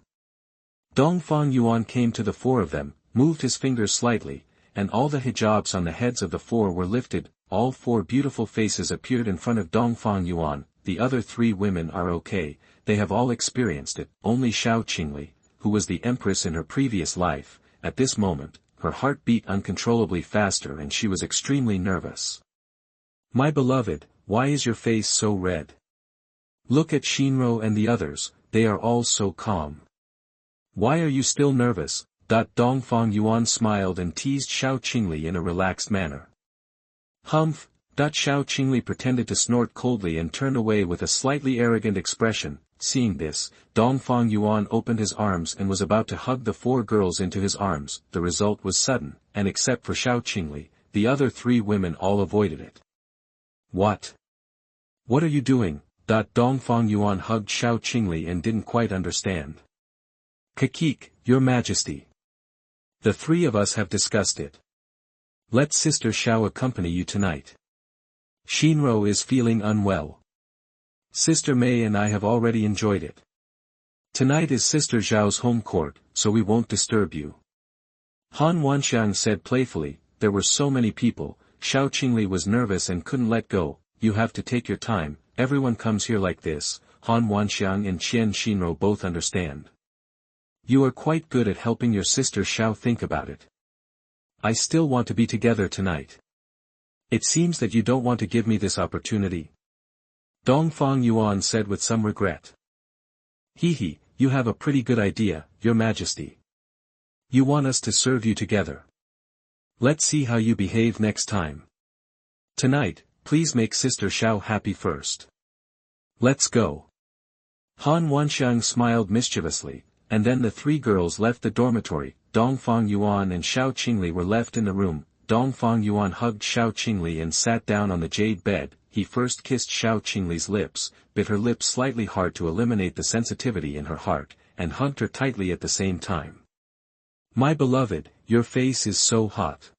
Dongfang Yuan came to the four of them, moved his fingers slightly, and all the hijabs on the heads of the four were lifted. All four beautiful faces appeared in front of Dongfang Yuan. The other three women are okay, they have all experienced it. Only Xiao Qingli, who was the empress in her previous life, at this moment, her heart beat uncontrollably faster and she was extremely nervous. My beloved, why is your face so red? Look at Xinro and the others, they are all so calm. Why are you still nervous? Dongfang Yuan smiled and teased Xiao Qingli in a relaxed manner. Humph! Xiao Qingli pretended to snort coldly and turned away with a slightly arrogant expression. Seeing this, Dongfang Yuan opened his arms and was about to hug the four girls into his arms. The result was sudden, and except for Xiao Qingli, the other three women all avoided it. What? What are you doing? Dongfang Yuan hugged Xiao Qingli and didn't quite understand. Kakik, Your Majesty. The three of us have discussed it. Let Sister Xiao accompany you tonight. Xinro is feeling unwell. Sister Mei and I have already enjoyed it. Tonight is Sister Zhao's home court, so we won't disturb you. Han Wanxiang said playfully. There were so many people. Xiao Qingli was nervous and couldn't let go. You have to take your time, everyone comes here like this. Han Wanxiang and Qian Xinro both understand. You are quite good at helping your sister Xiao think about it. I still want to be together tonight. It seems that you don't want to give me this opportunity. Dongfang Yuan said with some regret. He, you have a pretty good idea, Your Majesty. You want us to serve you together. Let's see how you behave next time. Tonight, please make Sister Xiao happy first. Let's go. Han Wanxiang smiled mischievously, and then the three girls left the dormitory. Dongfang Yuan and Xiao Qingli were left in the room. Dongfang Yuan hugged Xiao Qingli and sat down on the jade bed. He first kissed Xiao Qingli's lips, bit her lips slightly hard to eliminate the sensitivity in her heart, and hugged her tightly at the same time. My beloved, your face is so hot.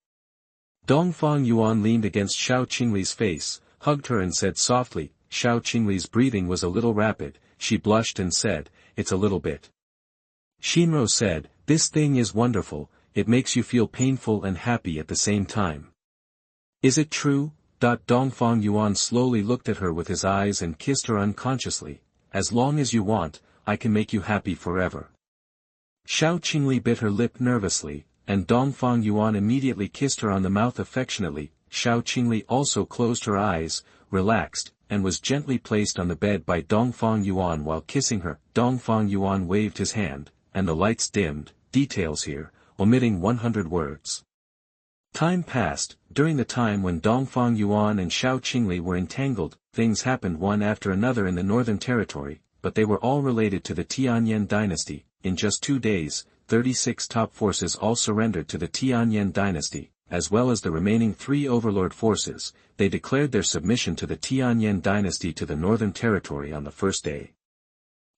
Dongfang Yuan leaned against Xiao Qingli's face, hugged her and said softly. Xiao Qingli's breathing was a little rapid. She blushed and said, It's a little bit. Xinro said, This thing is wonderful, it makes you feel painful and happy at the same time. Is it true? Dongfang Yuan slowly looked at her with his eyes and kissed her unconsciously. As long as you want, I can make you happy forever. Xiao Qingli bit her lip nervously, and Dongfang Yuan immediately kissed her on the mouth affectionately. Xiao Qingli also closed her eyes, relaxed, and was gently placed on the bed by Dongfang Yuan while kissing her. Dongfang Yuan waved his hand, and the lights dimmed. Details here, omitting 100 words. Time passed. During the time when Dongfang Yuan and Xiao Qingli were entangled, things happened one after another in the Northern Territory, but they were all related to the Tianyan Dynasty. In just 2 days, 36 top forces all surrendered to the Tianyan Dynasty, as well as the remaining 3 overlord forces. They declared their submission to the Tianyan Dynasty to the Northern Territory on the first day.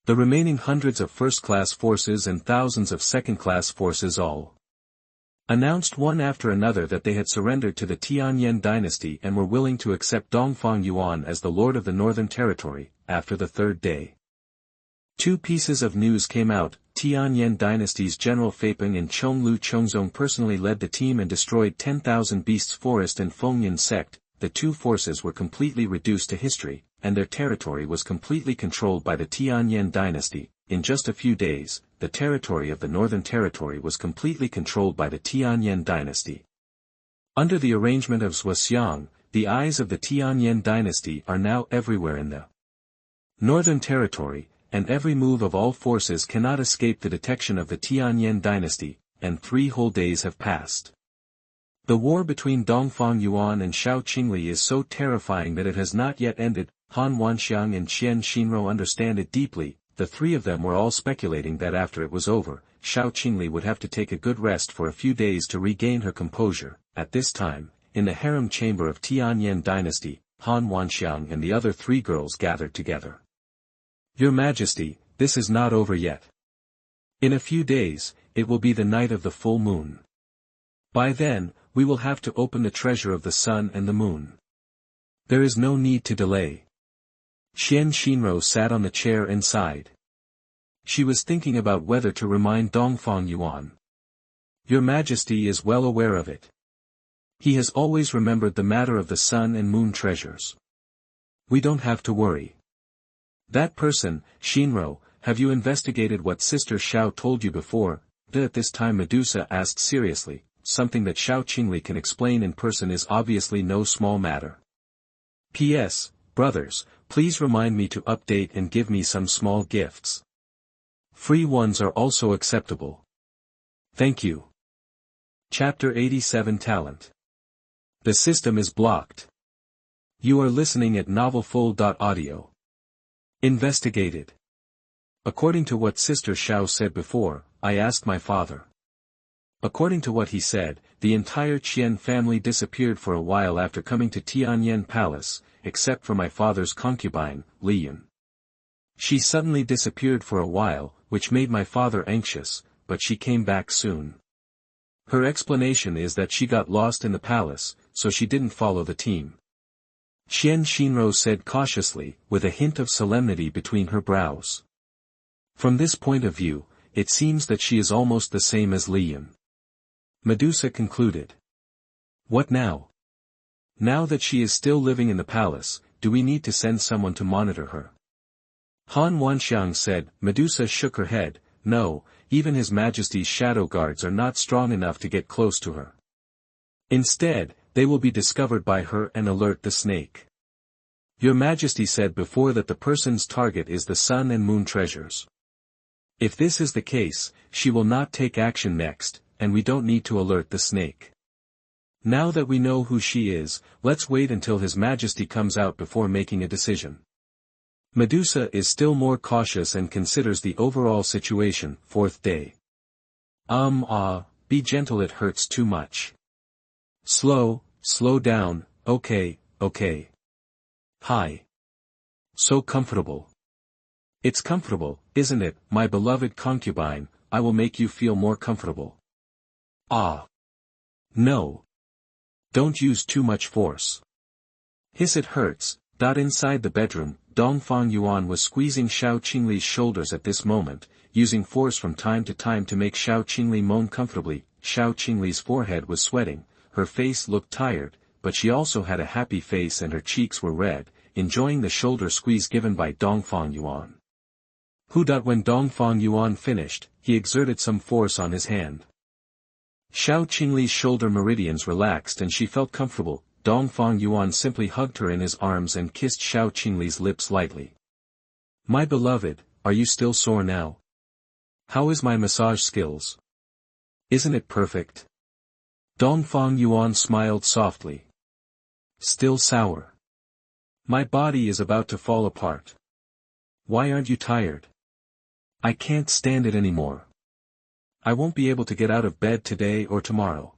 The remaining hundreds of first-class forces and thousands of second-class forces all announced one after another that they had surrendered to the Tianyan Dynasty and were willing to accept Dongfang Yuan as the lord of the Northern Territory. After the third day, 2 pieces of news came out. Tianyan Dynasty's General Feipeng and Chonglu Chongzong personally led the team and destroyed 10,000 beasts forest and Fengyan sect. The 2 forces were completely reduced to history, and their territory was completely controlled by the Tianyan Dynasty. In just a few days, the territory of the Northern Territory was completely controlled by the Tianyan Dynasty. Under the arrangement of Xuanhuan, the eyes of the Tianyan Dynasty are now everywhere in the Northern Territory, and every move of all forces cannot escape the detection of the Tianyan Dynasty, and 3 whole days have passed. The war between Dongfang Yuan and Xiao Qingli is so terrifying that it has not yet ended. Han Wanxiang and Qian Xinrou understand it deeply. The 3 of them were all speculating that after it was over, Xiao Qingli would have to take a good rest for a few days to regain her composure. At this time, in the harem chamber of Tianyan Dynasty, Han Wanxiang and the other 3 girls gathered together. Your Majesty, this is not over yet. In a few days, it will be the night of the full moon. By then, we will have to open the treasure of the sun and the moon. There is no need to delay. Qian Xinrou sat on the chair and sighed. She was thinking about whether to remind Dongfang Yuan. Your Majesty is well aware of it. He has always remembered the matter of the sun and moon treasures. We don't have to worry. That person, Xinrou, have you investigated what Sister Xiao told you before? At this time Medusa asked seriously. Something that Xiao Qingli can explain in person is obviously no small matter. P.S. Brothers, please remind me to update and give me some small gifts. Free ones are also acceptable. Thank you. Chapter 87 Talent. The system is blocked. You are listening at novelfull.audio. Investigated. According to what Sister Xiao said before, I asked my father. According to what he said, the entire Qian family disappeared for a while after coming to Tianyan Palace, except for my father's concubine, Li Yun. She suddenly disappeared for a while, which made my father anxious, but she came back soon. Her explanation is that she got lost in the palace, so she didn't follow the team. Qian Xinrou said cautiously, with a hint of solemnity between her brows. From this point of view, it seems that she is almost the same as Li Yun. Medusa concluded. What now? Now that she is still living in the palace, do we need to send someone to monitor her? Han Wanxiang said. Medusa shook her head. No, even His Majesty's shadow guards are not strong enough to get close to her. Instead, they will be discovered by her and alert the snake. Your Majesty said before that the person's target is the sun and moon treasures. If this is the case, she will not take action next, and we don't need to alert the snake. Now that we know who she is, let's wait until His Majesty comes out before making a decision. Medusa is still more cautious and considers the overall situation. 4th day. Be gentle, it hurts too much. Slow down, okay. Hi. So comfortable. It's comfortable, isn't it, my beloved concubine? I will make you feel more comfortable. No. Don't use too much force. Hiss, it hurts. Inside the bedroom, Dongfang Yuan was squeezing Xiao Qingli's shoulders at this moment, using force from time to time to make Xiao Qingli moan comfortably. Xiao Qingli's forehead was sweating, her face looked tired, but she also had a happy face and her cheeks were red, enjoying the shoulder squeeze given by Dongfang Yuan. When Dongfang Yuan finished, he exerted some force on his hand. Xiao Qingli's shoulder meridians relaxed and she felt comfortable. Dongfang Yuan simply hugged her in his arms and kissed Xiao Qingli's lips lightly. "My beloved, are you still sore now? How is my massage skills? Isn't it perfect?" Dongfang Yuan smiled softly. "Still sour. My body is about to fall apart. Why aren't you tired? I can't stand it anymore. I won't be able to get out of bed today or tomorrow."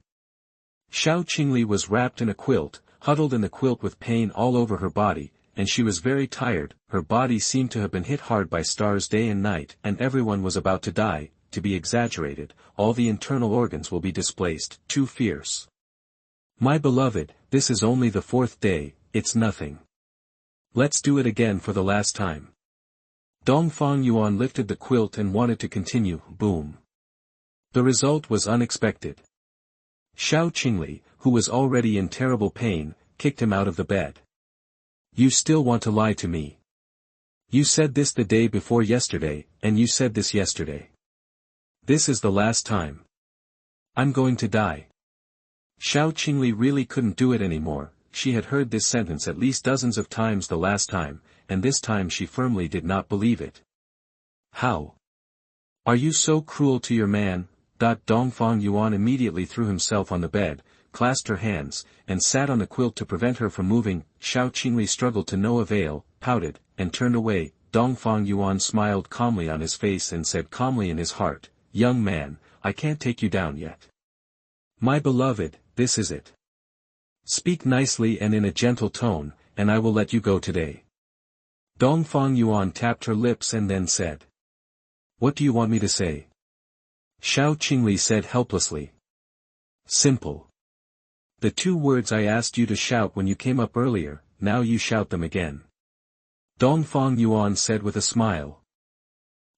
Xiao Qingli was wrapped in a quilt, huddled in the quilt with pain all over her body, and she was very tired. Her body seemed to have been hit hard by stars day and night, and everyone was about to die. To be exaggerated, all the internal organs will be displaced, too fierce. "My beloved, this is only the 4th day, it's nothing. Let's do it again for the last time." Dongfang Yuan lifted the quilt and wanted to continue. Boom. The result was unexpected. Xiao Qingli, who was already in terrible pain, kicked him out of the bed. "You still want to lie to me? You said this the day before yesterday, and you said this yesterday. This is the last time. I'm going to die." Xiao Qingli really couldn't do it anymore. She had heard this sentence at least dozens of times the last time, and this time she firmly did not believe it. "How? Are you so cruel to your man?" Dongfang Yuan immediately threw himself on the bed, clasped her hands, and sat on the quilt to prevent her from moving. Xiao Qingli struggled to no avail, pouted, and turned away. Dongfang Yuan smiled calmly on his face and said calmly in his heart, "Young man, I can't take you down yet. My beloved, this is it. Speak nicely and in a gentle tone, and I will let you go today." Dongfang Yuan tapped her lips and then said, "What do you want me to say?" Xiao Qingli said helplessly. "Simple. The 2 words I asked you to shout when you came up earlier, now you shout them again." Dongfang Yuan said with a smile.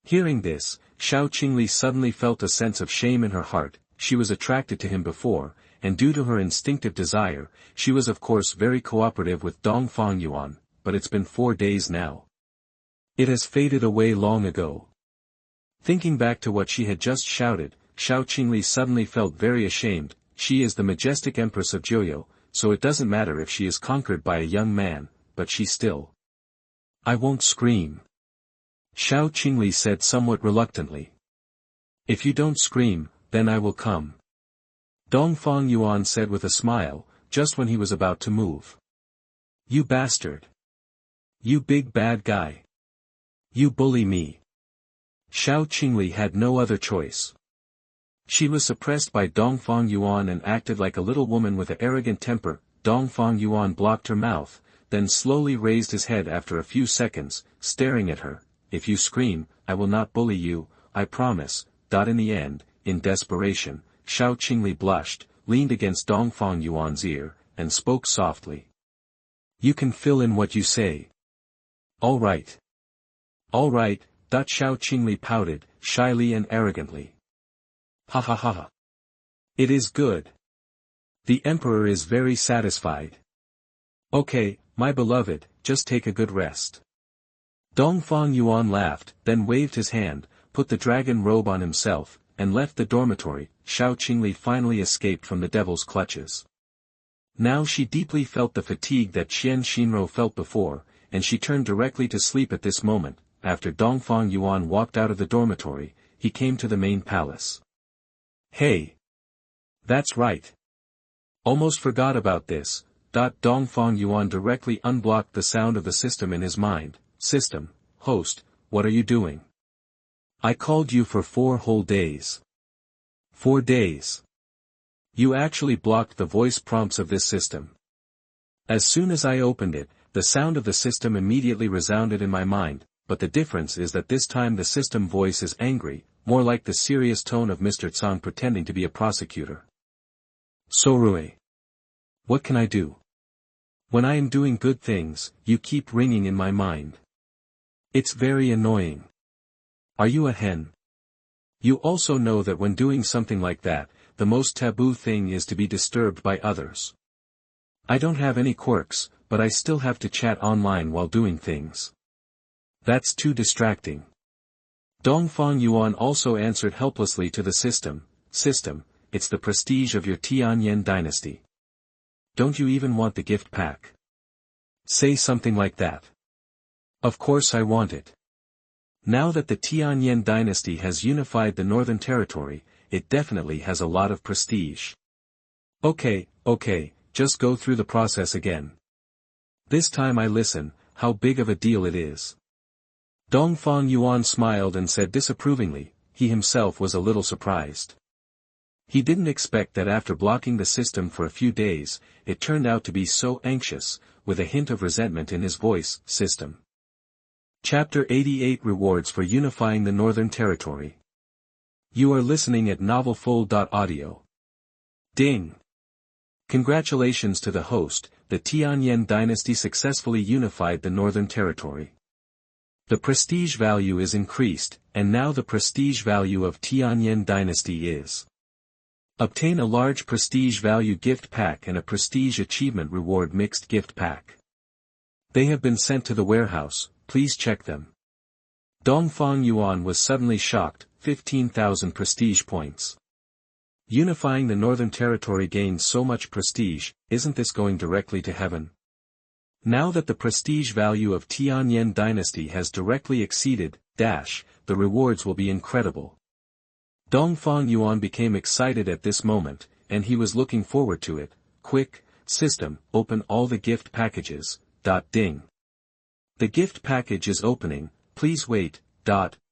Hearing this, Xiao Qingli suddenly felt a sense of shame in her heart. She was attracted to him before, and due to her instinctive desire, she was of course very cooperative with Dongfang Yuan, but it's been 4 days now. It has faded away long ago. Thinking back to what she had just shouted, Xiao Qingli suddenly felt very ashamed. She is the majestic Empress of Jiuyou, so it doesn't matter if she is conquered by a young man, but she still. "I won't scream," Xiao Qingli said somewhat reluctantly. "If you don't scream, then I will come," Dongfang Yuan said with a smile, just when he was about to move. "You bastard! You big bad guy! You bully me!" Xiao Qingli had no other choice. She was suppressed by Dongfang Yuan and acted like a little woman with an arrogant temper. Dongfang Yuan blocked her mouth, then slowly raised his head after a few seconds, staring at her. "If you scream, I will not bully you, I promise." In the end, in desperation, Xiao Qingli blushed, leaned against Dongfang Yuan's ear, and spoke softly. "You can fill in what you say." "All right. All right," Xiao Qingli pouted, shyly and arrogantly. "Ha ha ha ha. It is good. The emperor is very satisfied. Okay, my beloved, just take a good rest." Dongfang Yuan laughed, then waved his hand, put the dragon robe on himself, and left the dormitory. Xiao Qingli finally escaped from the devil's clutches. Now she deeply felt the fatigue that Qian Xinro felt before, and she turned directly to sleep at this moment. After Dongfang Yuan walked out of the dormitory, he came to the main palace. "Hey! That's right. Almost forgot about this." Dongfang Yuan directly unblocked the sound of the system in his mind. "System, host, what are you doing? I called you for 4 whole days. 4 days. You actually blocked the voice prompts of this system." As soon as I opened it, the sound of the system immediately resounded in my mind, but the difference is that this time the system voice is angry, more like the serious tone of Mr. Tsang pretending to be a prosecutor. "Sorue. What can I do? When I am doing good things, you keep ringing in my mind. It's very annoying. Are you a hen? You also know that when doing something like that, the most taboo thing is to be disturbed by others. I don't have any quirks, but I still have to chat online while doing things. That's too distracting. Dongfang Yuan also answered helplessly to the system, it's the prestige of your Tianyan Dynasty. Don't you even want the gift pack? Say something like that. Of course I want it. Now that the Tianyan Dynasty has unified the Northern Territory, it definitely has a lot of prestige. Okay, just go through the process again. This time I listen, how big of a deal it is. Dongfang Yuan smiled and said disapprovingly, he himself was a little surprised. He didn't expect that after blocking the system for a few days, it turned out to be so anxious, with a hint of resentment in his voice, system. Chapter 88 Rewards for Unifying the Northern Territory. You are listening at novelfull.audio. Ding! Congratulations to the host, the Tianyan Dynasty successfully unified the Northern Territory. The prestige value is increased, and now the prestige value of Tianyan Dynasty is. Obtain a large prestige value gift pack and a prestige achievement reward mixed gift pack. They have been sent to the warehouse, please check them. Dongfang Yuan was suddenly shocked, 15,000 prestige points. Unifying the Northern Territory gains so much prestige, isn't this going directly to heaven? Now that the prestige value of Tianyan Dynasty has directly exceeded, the rewards will be incredible. Dongfang Yuan became excited at this moment, and he was looking forward to it. Quick, system, open all the gift packages, ding. The gift package is opening, please wait,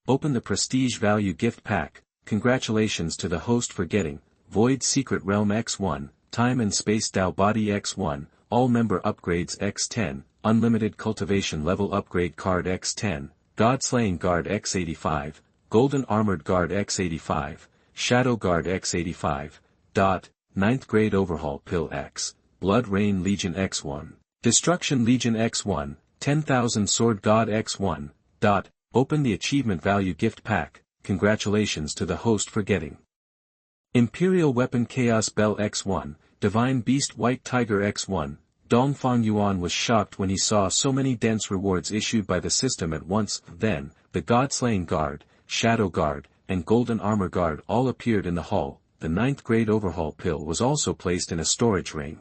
open the prestige value gift pack, congratulations to the host for getting, Void Secret Realm X1, Time and Space Dao Body X1, All Member Upgrades X10, Unlimited Cultivation Level Upgrade Card X10, God Slaying Guard X85, Golden Armored Guard X85, Shadow Guard X85, 9th Grade Overhaul Pill X, Blood Rain Legion X1, Destruction Legion X1, 10,000 Sword God X1, open the Achievement Value Gift Pack, congratulations to the host for getting. Imperial Weapon Chaos Bell X1, Divine Beast White Tiger X1, Dongfang Yuan was shocked when he saw so many dense rewards issued by the system at once. Then, the God-Slaying Guard, Shadow Guard, and Golden Armor Guard all appeared in the hall. The 9th grade overhaul pill was also placed in a storage ring.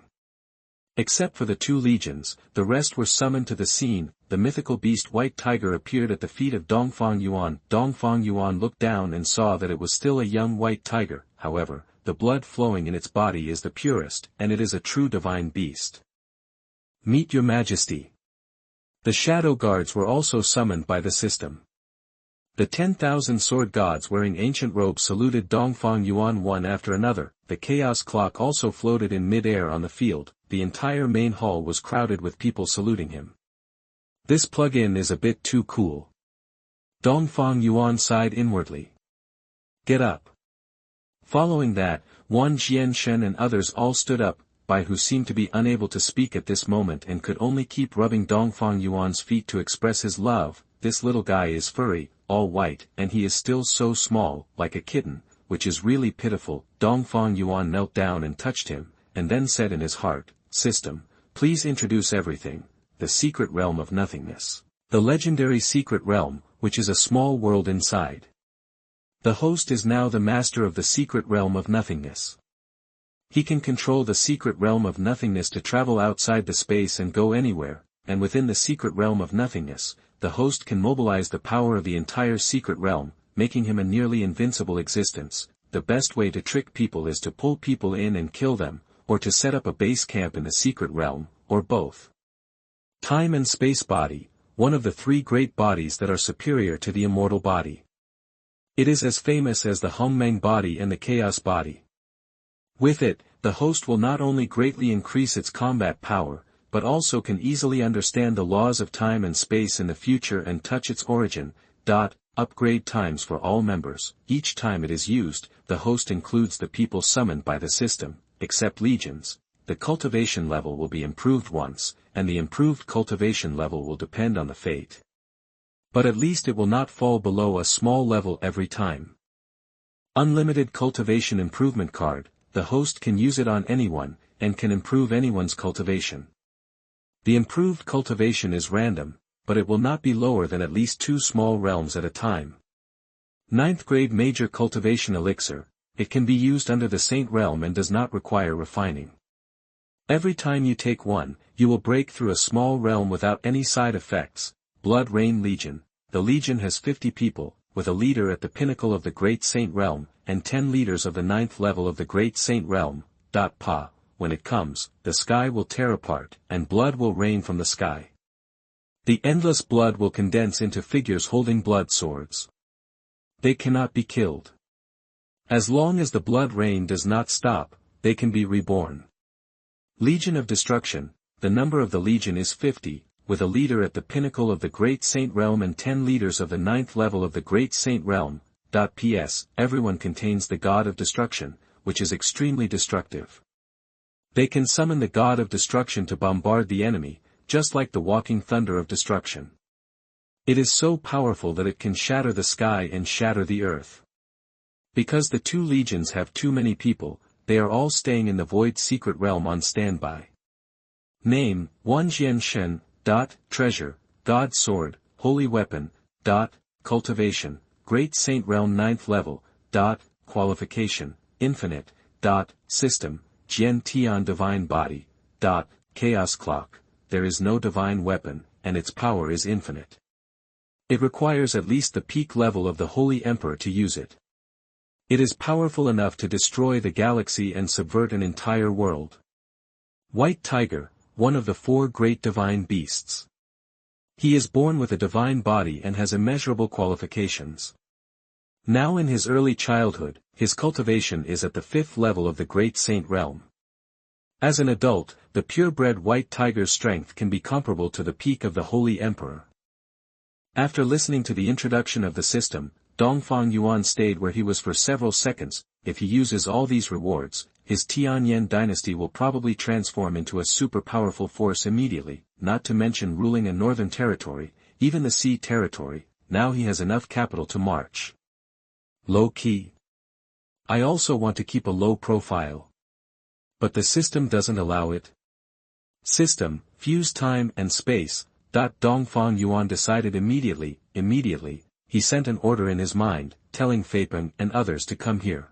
Except for the 2 legions, the rest were summoned to the scene. The mythical beast White Tiger appeared at the feet of Dongfang Yuan. Dongfang Yuan looked down and saw that it was still a young white tiger, however, the blood flowing in its body is the purest, and it is a true divine beast. Meet your majesty. The shadow guards were also summoned by the system. The 10,000 sword gods wearing ancient robes saluted Dongfang Yuan one after another. The chaos clock also floated in mid-air on the field. The entire main hall was crowded with people saluting him. This plug-in is a bit too cool. Dongfang Yuan sighed inwardly. Get up. Following that, Wang Jianshen and others all stood up, Bai who seemed to be unable to speak at this moment and could only keep rubbing Dongfang Yuan's feet to express his love. This little guy is furry, all white, and he is still so small, like a kitten, which is really pitiful. Dongfang Yuan knelt down and touched him, and then said in his heart, System, please introduce everything, the secret realm of nothingness. The legendary secret realm, which is a small world inside. The host is now the master of the secret realm of nothingness. He can control the secret realm of nothingness to travel outside the space and go anywhere, and within the secret realm of nothingness, the host can mobilize the power of the entire secret realm, making him a nearly invincible existence. The best way to trick people is to pull people in and kill them, or to set up a base camp in the secret realm, or both. Time and space body, one of the 3 great bodies that are superior to the immortal body. It is as famous as the Hongmeng body and the chaos body. With it, the host will not only greatly increase its combat power, but also can easily understand the laws of time and space in the future and touch its origin. Upgrade times for all members. Each time it is used, the host includes the people summoned by the system, except legions. The cultivation level will be improved once, and the improved cultivation level will depend on the fate. But at least it will not fall below a small level every time. Unlimited cultivation improvement card. The host can use it on anyone, and can improve anyone's cultivation. The improved cultivation is random, but it will not be lower than at least 2 small realms at a time. 9th grade major cultivation elixir, it can be used under the Saint realm and does not require refining. Every time you take one, you will break through a small realm without any side effects. Blood Rain Legion. The Legion has 50 people, with a leader at the pinnacle of the Great Saint realm, and 10 leaders of the 9th level of the Great Saint realm. When it comes, the sky will tear apart, and blood will rain from the sky. The endless blood will condense into figures holding blood swords. They cannot be killed. As long as the blood rain does not stop, they can be reborn. Legion of Destruction. The number of the Legion is 50, with a leader at the pinnacle of the Great Saint realm and 10 leaders of the 9th level of the Great Saint realm. P.S. Everyone contains the God of Destruction, which is extremely destructive. They can summon the God of Destruction to bombard the enemy, just like the walking thunder of destruction. It is so powerful that it can shatter the sky and shatter the earth. Because the 2 legions have too many people, they are all staying in the Void Secret Realm on standby. Name, Wanjian Shen. Treasure, God Sword, Holy Weapon. Cultivation, Great Saint Realm 9th level. Qualification, Infinite. System, Tianyan Divine Body. Chaos Clock. There is no divine weapon, and its power is infinite. It requires at least the peak level of the Holy Emperor to use it. It is powerful enough to destroy the galaxy and subvert an entire world. White Tiger, one of the 4 great divine beasts. He is born with a divine body and has immeasurable qualifications. Now in his early childhood, his cultivation is at the 5th level of the Great Saint realm. As an adult, the purebred white tiger's strength can be comparable to the peak of the Holy Emperor. After listening to the introduction of the system, Dongfang Yuan stayed where he was for several seconds. If he uses all these rewards, his Tianyan Dynasty will probably transform into a super powerful force immediately, not to mention ruling a northern territory, even the sea territory. Now he has enough capital to march. Low key. I also want to keep a low profile. But the system doesn't allow it. System, fuse time and space. Dongfang Yuan decided immediately, he sent an order in his mind, telling Feipeng and others to come here.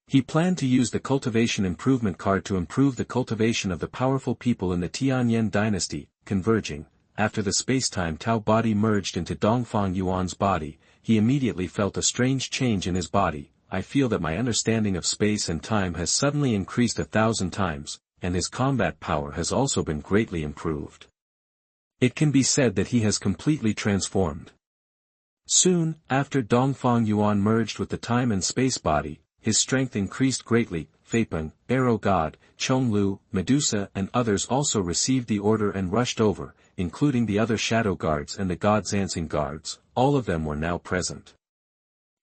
He planned to use the cultivation improvement card to improve the cultivation of the powerful people in the Tianyan Dynasty, converging. After the space-time Tao body merged into Dongfang Yuan's body, he immediately felt a strange change in his body. I feel that my understanding of space and time has suddenly increased 1,000 times, and his combat power has also been greatly improved. It can be said that he has completely transformed. Soon, after Dongfang Yuan merged with the time and space body, his strength increased greatly. Feipeng, Arrow God, Chonglu, Medusa and others also received the order and rushed over, including the other shadow guards and the god's answering guards. All of them were now present.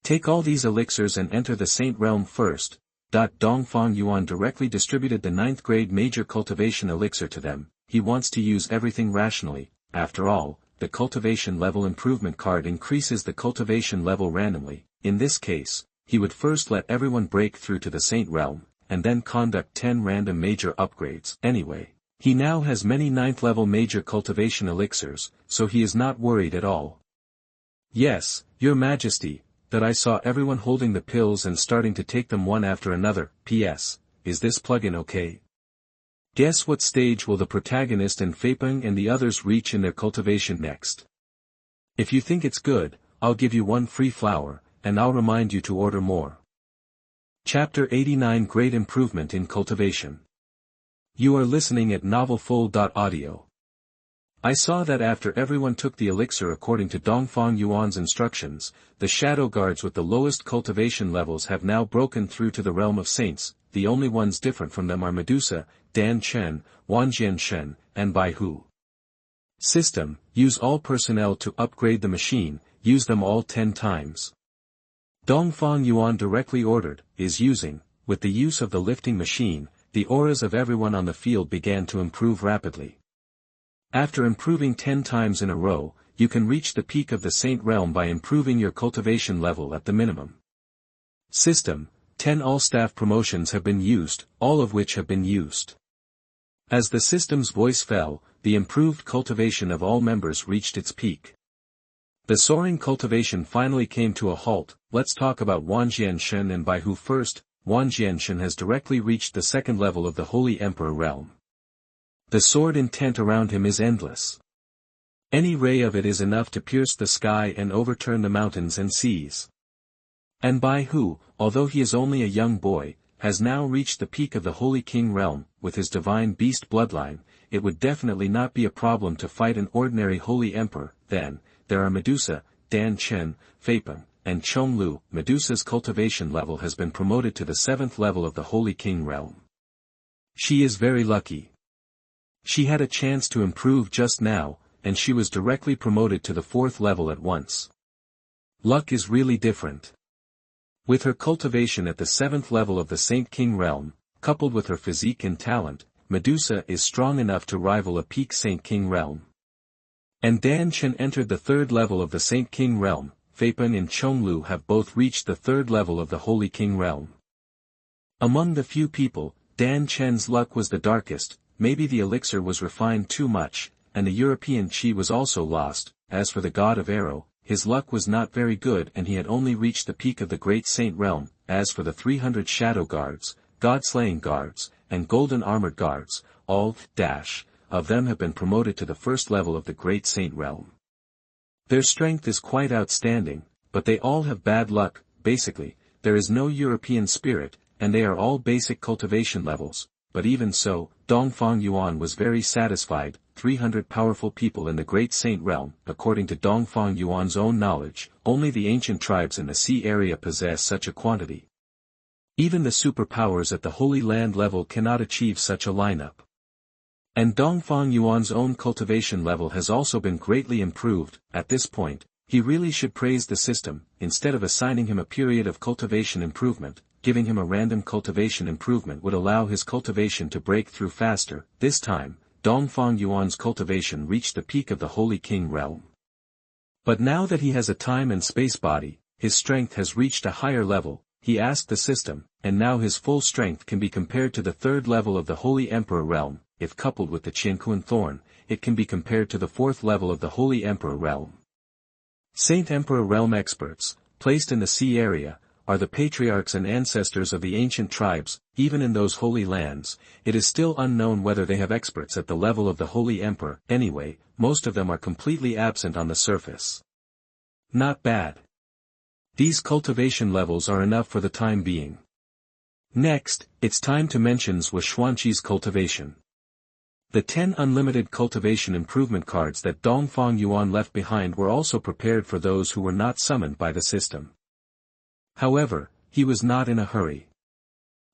Take all these elixirs and enter the Saint Realm first. Dongfang Yuan directly distributed the 9th grade major cultivation elixir to them. He wants to use everything rationally. After all, the cultivation level improvement card increases the cultivation level randomly. In this case, he would first let everyone break through to the Saint Realm, and then conduct 10 random major upgrades. Anyway, he now has many 9th level major cultivation elixirs, so he is not worried at all. Yes, Your Majesty, that I saw everyone holding the pills and starting to take them one after another. P.S. Is this plugin okay? Guess what stage will the protagonist and Feipeng and the others reach in their cultivation next? If you think it's good, I'll give you 1 free flower, and I'll remind you to order more. Chapter 89 Great Improvement in Cultivation. You are listening at novelfull.audio. I saw that after everyone took the elixir according to Dongfang Yuan's instructions, the shadow guards with the lowest cultivation levels have now broken through to the realm of saints. The only ones different from them are Medusa, Dan Chen, Wanjian Shen, and Bai Hu. System, use all personnel to upgrade the machine, use them all 10 times. Dongfang Yuan directly ordered, is using. With the use of the lifting machine, the auras of everyone on the field began to improve rapidly. After improving 10 times in a row, you can reach the peak of the Saint Realm by improving your cultivation level at the minimum. System, 10 all-staff promotions have been used, all of which have been used. As the system's voice fell, the improved cultivation of all members reached its peak. The soaring cultivation finally came to a halt. Let's talk about Wang Jianshen and by who first. Wang Jianshen has directly reached the second level of the Holy Emperor realm. The sword intent around him is endless. Any ray of it is enough to pierce the sky and overturn the mountains and seas. And Bai Hu, although he is only a young boy, has now reached the peak of the Holy King realm. With his divine beast bloodline, it would definitely not be a problem to fight an ordinary Holy Emperor. Then, there are Medusa, Dan Chen, Feipeng, and Chonglu. Medusa's cultivation level has been promoted to the 7th level of the Holy King realm. She is very lucky. She had a chance to improve just now, and she was directly promoted to the 4th level at once. Luck is really different. With her cultivation at the 7th level of the Saint King realm, coupled with her physique and talent, Medusa is strong enough to rival a peak Saint King realm. And Dan Chen entered the 3rd level of the Saint King realm. Feipeng and Chonglu have both reached the 3rd level of the Holy King realm. Among the few people, Dan Chen's luck was the darkest. Maybe the elixir was refined too much, and the European chi was also lost. As for the god of arrow, his luck was not very good and he had only reached the peak of the great saint realm. As for the 300 shadow guards, god-slaying guards, and golden armored guards, all of them have been promoted to the 1st level of the great saint realm. Their strength is quite outstanding, but they all have bad luck. Basically, there is no European spirit, and they are all basic cultivation levels. But even so, Dongfang Yuan was very satisfied. 300 powerful people in the Great Saint Realm. According to Dongfang Yuan's own knowledge, only the ancient tribes in the sea area possess such a quantity. Even the superpowers at the Holy Land level cannot achieve such a lineup. And Dongfang Yuan's own cultivation level has also been greatly improved. At this point, he really should praise the system. Instead of assigning him a period of cultivation improvement, giving him a random cultivation improvement would allow his cultivation to break through faster. This time, Dongfang Yuan's cultivation reached the peak of the Holy King realm. But now that he has a time and space body, his strength has reached a higher level. He asked the system, and now his full strength can be compared to the 3rd level of the Holy Emperor realm. If coupled with the Xuanhuan thorn, it can be compared to the 4th level of the Holy Emperor realm. Saint Emperor realm experts, placed in the sea area, are the patriarchs and ancestors of the ancient tribes. Even in those holy lands, it is still unknown whether they have experts at the level of the Holy Emperor. Anyway, most of them are completely absent on the surface. Not bad. These cultivation levels are enough for the time being. Next, it's time to mention Xuanhuan's cultivation. The 10 unlimited cultivation improvement cards that Dongfang Yuan left behind were also prepared for those who were not summoned by the system. However, he was not in a hurry.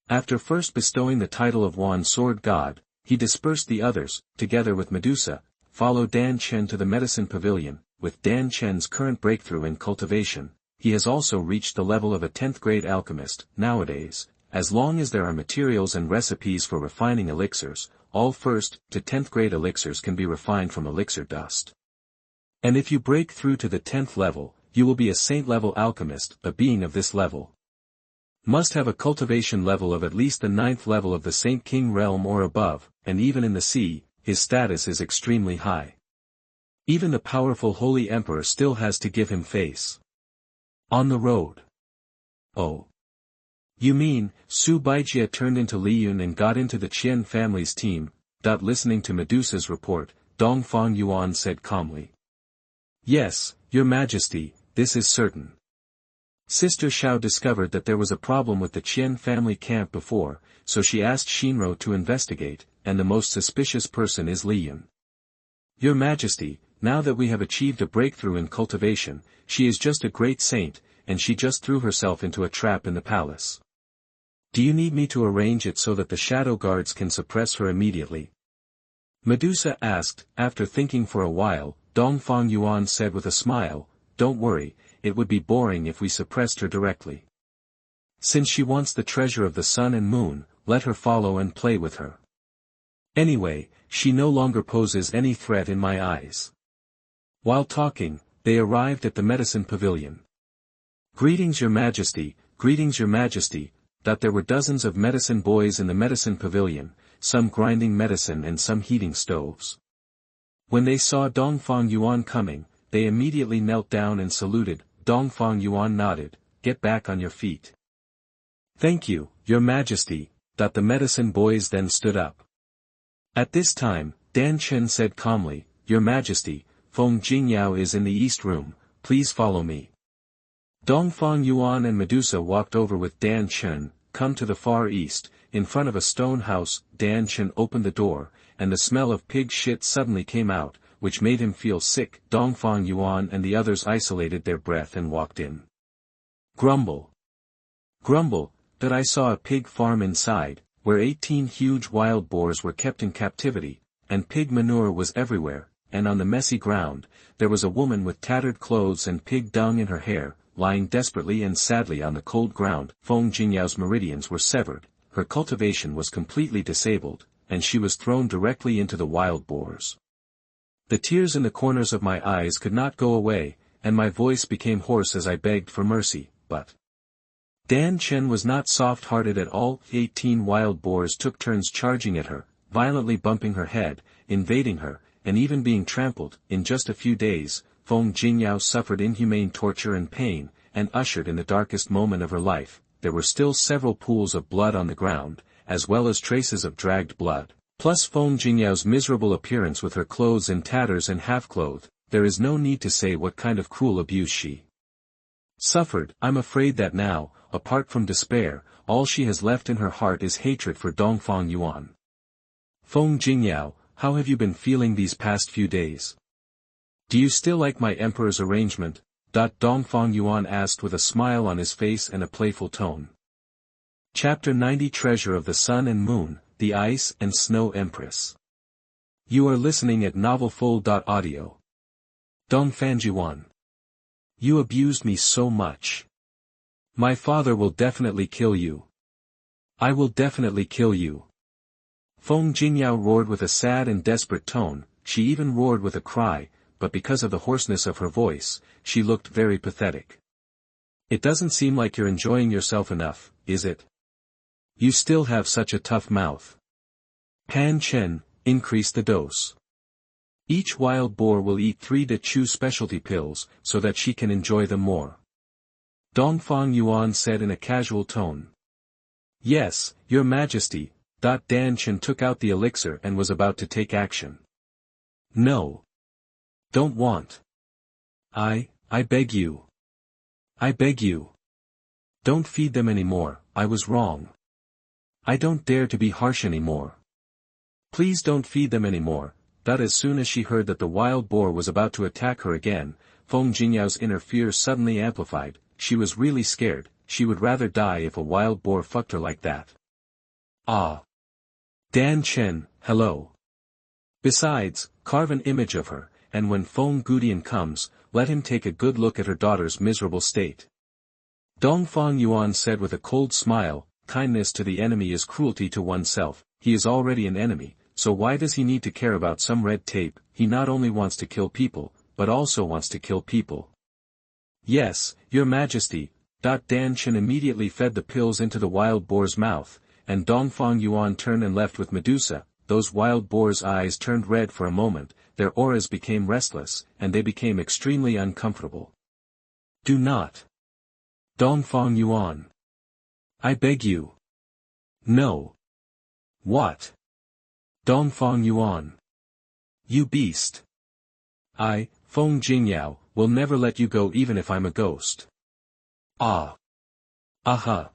After first bestowing the title of Wan Sword God, he dispersed the others. Together with Medusa, followed Dan Chen to the medicine pavilion. With Dan Chen's current breakthrough in cultivation, he has also reached the level of a 10th grade alchemist. Nowadays, as long as there are materials and recipes for refining elixirs, all 1st to 10th grade elixirs can be refined from elixir dust. And if you break through to the 10th level, you will be a saint-level alchemist. A being of this level must have a cultivation level of at least the 9th level of the Saint King realm or above, and even in the sea, his status is extremely high. Even the powerful Holy Emperor still has to give him face. On the road. Oh. You mean, Su Baijia turned into Li Yun and got into the Qian family's team? Listening to Medusa's report, Dongfang Yuan said calmly. Yes, Your Majesty, this is certain. Sister Xiao discovered that there was a problem with the Qian family camp before, so she asked Shinro to investigate, and the most suspicious person is Li Yun. Your Majesty, now that we have achieved a breakthrough in cultivation, she is just a great saint, and she just threw herself into a trap in the palace. Do you need me to arrange it so that the shadow guards can suppress her immediately? Medusa asked. After thinking for a while, Dongfang Yuan said with a smile, Don't worry, it would be boring if we suppressed her directly. Since she wants the treasure of the sun and moon, let her follow and play with her. Anyway, she no longer poses any threat in my eyes. While talking, they arrived at the medicine pavilion. Greetings Your Majesty, that there were dozens of medicine boys in the medicine pavilion, some grinding medicine and some heating stoves. When they saw Dongfang Yuan coming, they immediately knelt down and saluted. Dongfang Yuan nodded, "Get back on your feet." "Thank you, Your Majesty," that the medicine boys then stood up. At this time, Dan Chen said calmly, "Your Majesty, Feng Jingyao is in the east room, please follow me." Dongfang Yuan and Medusa walked over with Dan Chen, come to the far east, in front of a stone house. Dan Chen opened the door, and the smell of pig shit suddenly came out, which made him feel sick. Dongfang Yuan and the others isolated their breath and walked in. Grumble. Grumble, that I saw a pig farm inside, where 18 huge wild boars were kept in captivity, and pig manure was everywhere, and on the messy ground, there was a woman with tattered clothes and pig dung in her hair, lying desperately and sadly on the cold ground. Feng Jingyao's meridians were severed, her cultivation was completely disabled, and she was thrown directly into the wild boars. The tears in the corners of my eyes could not go away, and my voice became hoarse as I begged for mercy, but Dan Chen was not soft-hearted at all. 18 wild boars took turns charging at her, violently bumping her head, invading her, and even being trampled. In just a few days, Feng Jingyao suffered inhumane torture and pain, and ushered in the darkest moment of her life. There were still several pools of blood on the ground, as well as traces of dragged blood, plus Feng Jingyao's miserable appearance with her clothes in tatters and half-clothed. There is no need to say what kind of cruel abuse she suffered. I'm afraid that now, apart from despair, all she has left in her heart is hatred for Dongfang Yuan. Feng Jingyao, how have you been feeling these past few days? Do you still like my emperor's arrangement? Dongfang Yuan asked with a smile on his face and a playful tone. Chapter 90 Treasure of the Sun and Moon, the Ice and Snow Empress. You are listening at novelfull.audio. Dongfang Yuan. You abused me so much. My father will definitely kill you. I will definitely kill you. Feng Jingyao roared with a sad and desperate tone. She even roared with a cry, but because of the hoarseness of her voice, she looked very pathetic. It doesn't seem like you're enjoying yourself enough, is it? You still have such a tough mouth. Pan Chen, increase the dose. Each wild boar will eat 3 to chew specialty pills, so that she can enjoy them more. Dongfang Yuan said in a casual tone. Yes, Your Majesty. Dan Chen took out the elixir and was about to take action. No. Don't want. I beg you. I beg you. Don't feed them anymore, I was wrong. I don't dare to be harsh anymore. Please don't feed them anymore. As soon as she heard that the wild boar was about to attack her again, Feng Jingyao's inner fear suddenly amplified. She was really scared. She would rather die if a wild boar fucked her like that. Ah. Dan Chen, hello. Besides, carve an image of her, and when Feng Gudian comes, let him take a good look at her daughter's miserable state. Dongfang Yuan said with a cold smile, kindness to the enemy is cruelty to oneself. He is already an enemy, so why does he need to care about some red tape? He not only wants to kill people, but also wants to kill people. Yes, Your Majesty. Dan Chen immediately fed the pills into the wild boar's mouth, and Dongfang Yuan turned and left with Medusa. Those wild boars' eyes turned red for a moment, their auras became restless, and they became extremely uncomfortable. Do not. Dongfang Yuan. I beg you. No. What? Dongfang Yuan. You beast. I, Feng Jingyao, will never let you go even if I'm a ghost. Ah. Aha.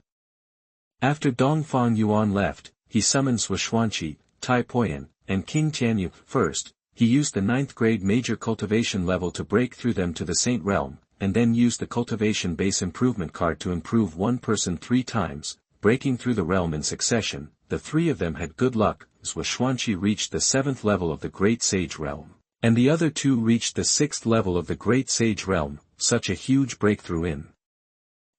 After Dongfang Yuan left, he summoned Xuanhuan, Tai Poyan, and King Tianyu. First, he used the 9th grade major cultivation level to break through them to the Saint Realm, and then used the cultivation base improvement card to improve one person 3 times, breaking through the realm in succession. The 3 of them had good luck. Xuanhuan reached the 7th level of the Great Sage Realm, and the other 2 reached the 6th level of the Great Sage Realm. Such a huge breakthrough in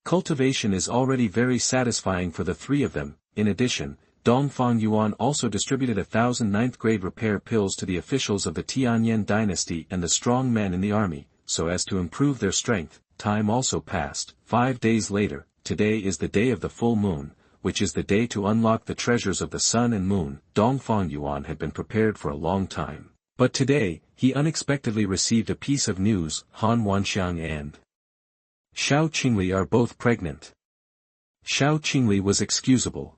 cultivation is already very satisfying for the 3 of them. In addition, Dongfang Yuan also distributed 1,000 9th grade repair pills to the officials of the Tianyan Dynasty and the strong men in the army, so as to improve their strength. Time also passed. 5 days later, today is the day of the full moon, which is the day to unlock the treasures of the sun and moon. Dongfang Yuan had been prepared for a long time. But today, he unexpectedly received a piece of news. Xuanhuan and Xiao Qingli are both pregnant. Xiao Qingli was excusable.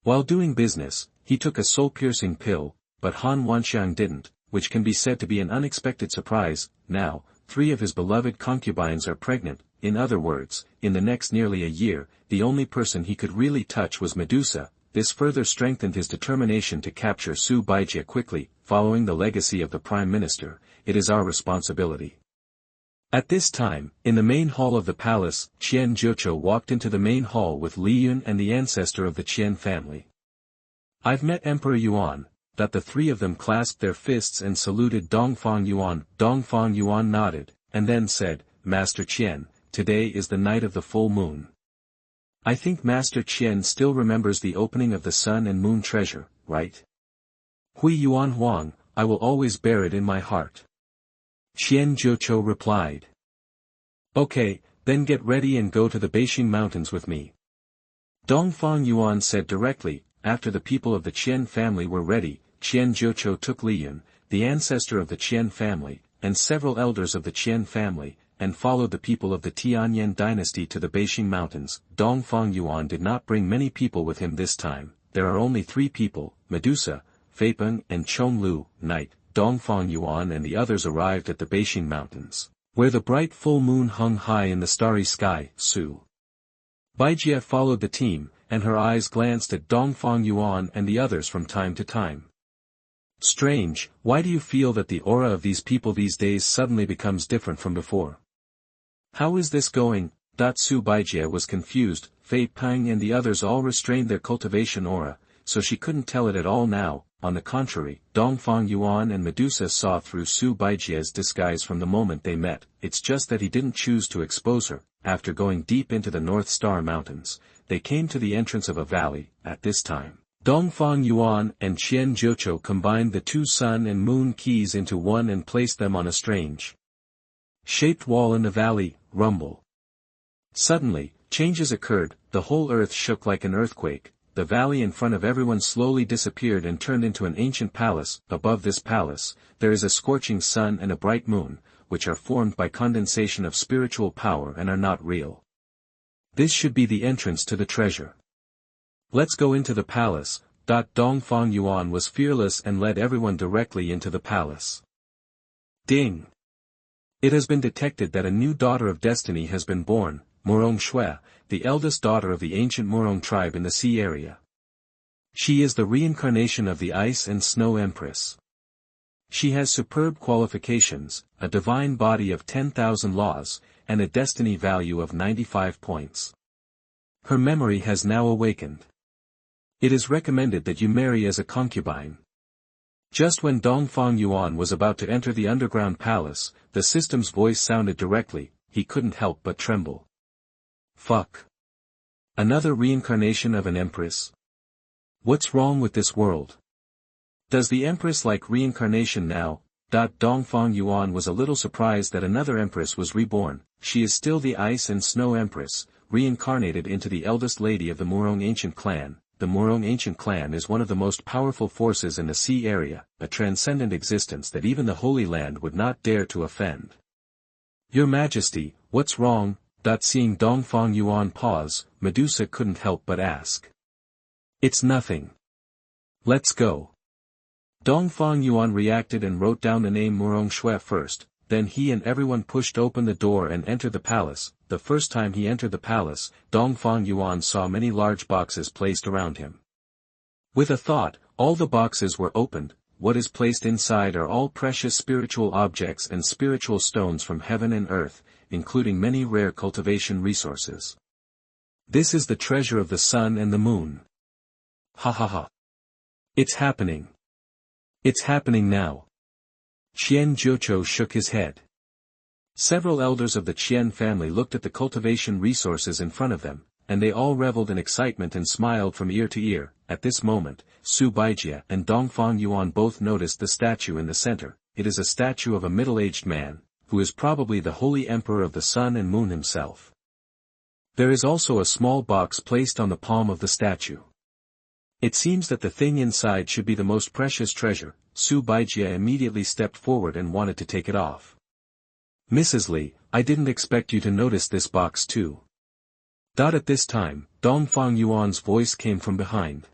While doing business, he took a soul-piercing pill, but Han Wanxiang didn't, which can be said to be an unexpected surprise. Now, 3 of his beloved concubines are pregnant. In other words, in the next nearly a year, the only person he could really touch was Medusa. This further strengthened his determination to capture Su Baijie quickly. Following the legacy of the Prime Minister, it is our responsibility. At this time, in the main hall of the palace, Qian Jiuqiu walked into the main hall with Li Yun and the ancestor of the Qian family. "I've met Emperor Yuan." That the 3 of them clasped their fists and saluted Dongfang Yuan. Dongfang Yuan nodded, and then said, "Master Qian, today is the night of the full moon. I think Master Qian still remembers the opening of the sun and moon treasure, right?" "Hui Yuan Huang, I will always bear it in my heart." Qian Jiuqiu replied. "Okay, then get ready and go to the Beijing Mountains with me." Dongfang Yuan said directly. After the people of the Qian family were ready, Qian Jiuqiu took Li Yun, the ancestor of the Qian family, and several elders of the Qian family, and followed the people of the Tianyan Dynasty to the Beijing Mountains. Dongfang Yuan did not bring many people with him this time. There are only 3 people, Medusa, Feipeng and Chonglu, Knight. Dongfang Yuan and the others arrived at the Beijing Mountains, where the bright full moon hung high in the starry sky. Su Baijie followed the team, and her eyes glanced at Dongfang Yuan and the others from time to time. "Strange, why do you feel that the aura of these people these days suddenly becomes different from before? How is this going?" Su Baijie was confused. Fei Peng and the others all restrained their cultivation aura, so she couldn't tell it at all now. On the contrary, Dongfang Yuan and Medusa saw through Su Baijie's disguise from the moment they met. It's just that he didn't choose to expose her. After going deep into the North Star Mountains, they came to the entrance of a valley. At this time, Dongfang Yuan and Qian Jiuqiu combined the 2 sun and moon keys into one and placed them on a strange shaped wall in the valley. Rumble. Suddenly, changes occurred. The whole earth shook like an earthquake. The valley in front of everyone slowly disappeared and turned into an ancient palace. Above this palace, there is a scorching sun and a bright moon, which are formed by condensation of spiritual power and are not real. This should be the entrance to the treasure. "Let's go into the palace." Dongfang Yuan was fearless and led everyone directly into the palace. Ding! It has been detected that a new daughter of destiny has been born, Murong Shui, the eldest daughter of the ancient Murong tribe in the sea area. She is the reincarnation of the Ice and Snow Empress. She has superb qualifications, a divine body of 10,000 laws, and a destiny value of 95 points. Her memory has now awakened. It is recommended that you marry as a concubine. Just when Dongfang Yuan was about to enter the underground palace, the system's voice sounded directly. He couldn't help but tremble. Fuck. Another reincarnation of an empress? What's wrong with this world? Does the empress like reincarnation now? Dongfang Yuan was a little surprised that another empress was reborn. She is still the Ice and Snow Empress, reincarnated into the eldest lady of the Murong ancient clan. The Murong ancient clan is one of the most powerful forces in the sea area, a transcendent existence that even the Holy Land would not dare to offend. Your Majesty, what's wrong? Seeing Dongfang Yuan pause, Medusa couldn't help but ask. It's nothing. Let's go. Dongfang Yuan reacted and wrote down the name Murong Shui first, then he and everyone pushed open the door and entered the palace. The first time he entered the palace, Dongfang Yuan saw many large boxes placed around him. With a thought, all the boxes were opened. What is placed inside are all precious spiritual objects and spiritual stones from heaven and earth, including many rare cultivation resources. This is the treasure of the sun and the moon. Ha ha ha. It's happening. It's happening now. Qian Jiuqiu shook his head. Several elders of the Qian family looked at the cultivation resources in front of them, and they all reveled in excitement and smiled from ear to ear. At this moment, Su Baijie and Dongfang Yuan both noticed the statue in the center. It is a statue of a middle-aged man, who is probably the holy emperor of the sun and moon himself. There is also a small box placed on the palm of the statue. It seems that the thing inside should be the most precious treasure. Su Baijie immediately stepped forward and wanted to take it off. Mrs. Li, I didn't expect you to notice this box too. At this time, Dongfang Yuan's voice came from behind.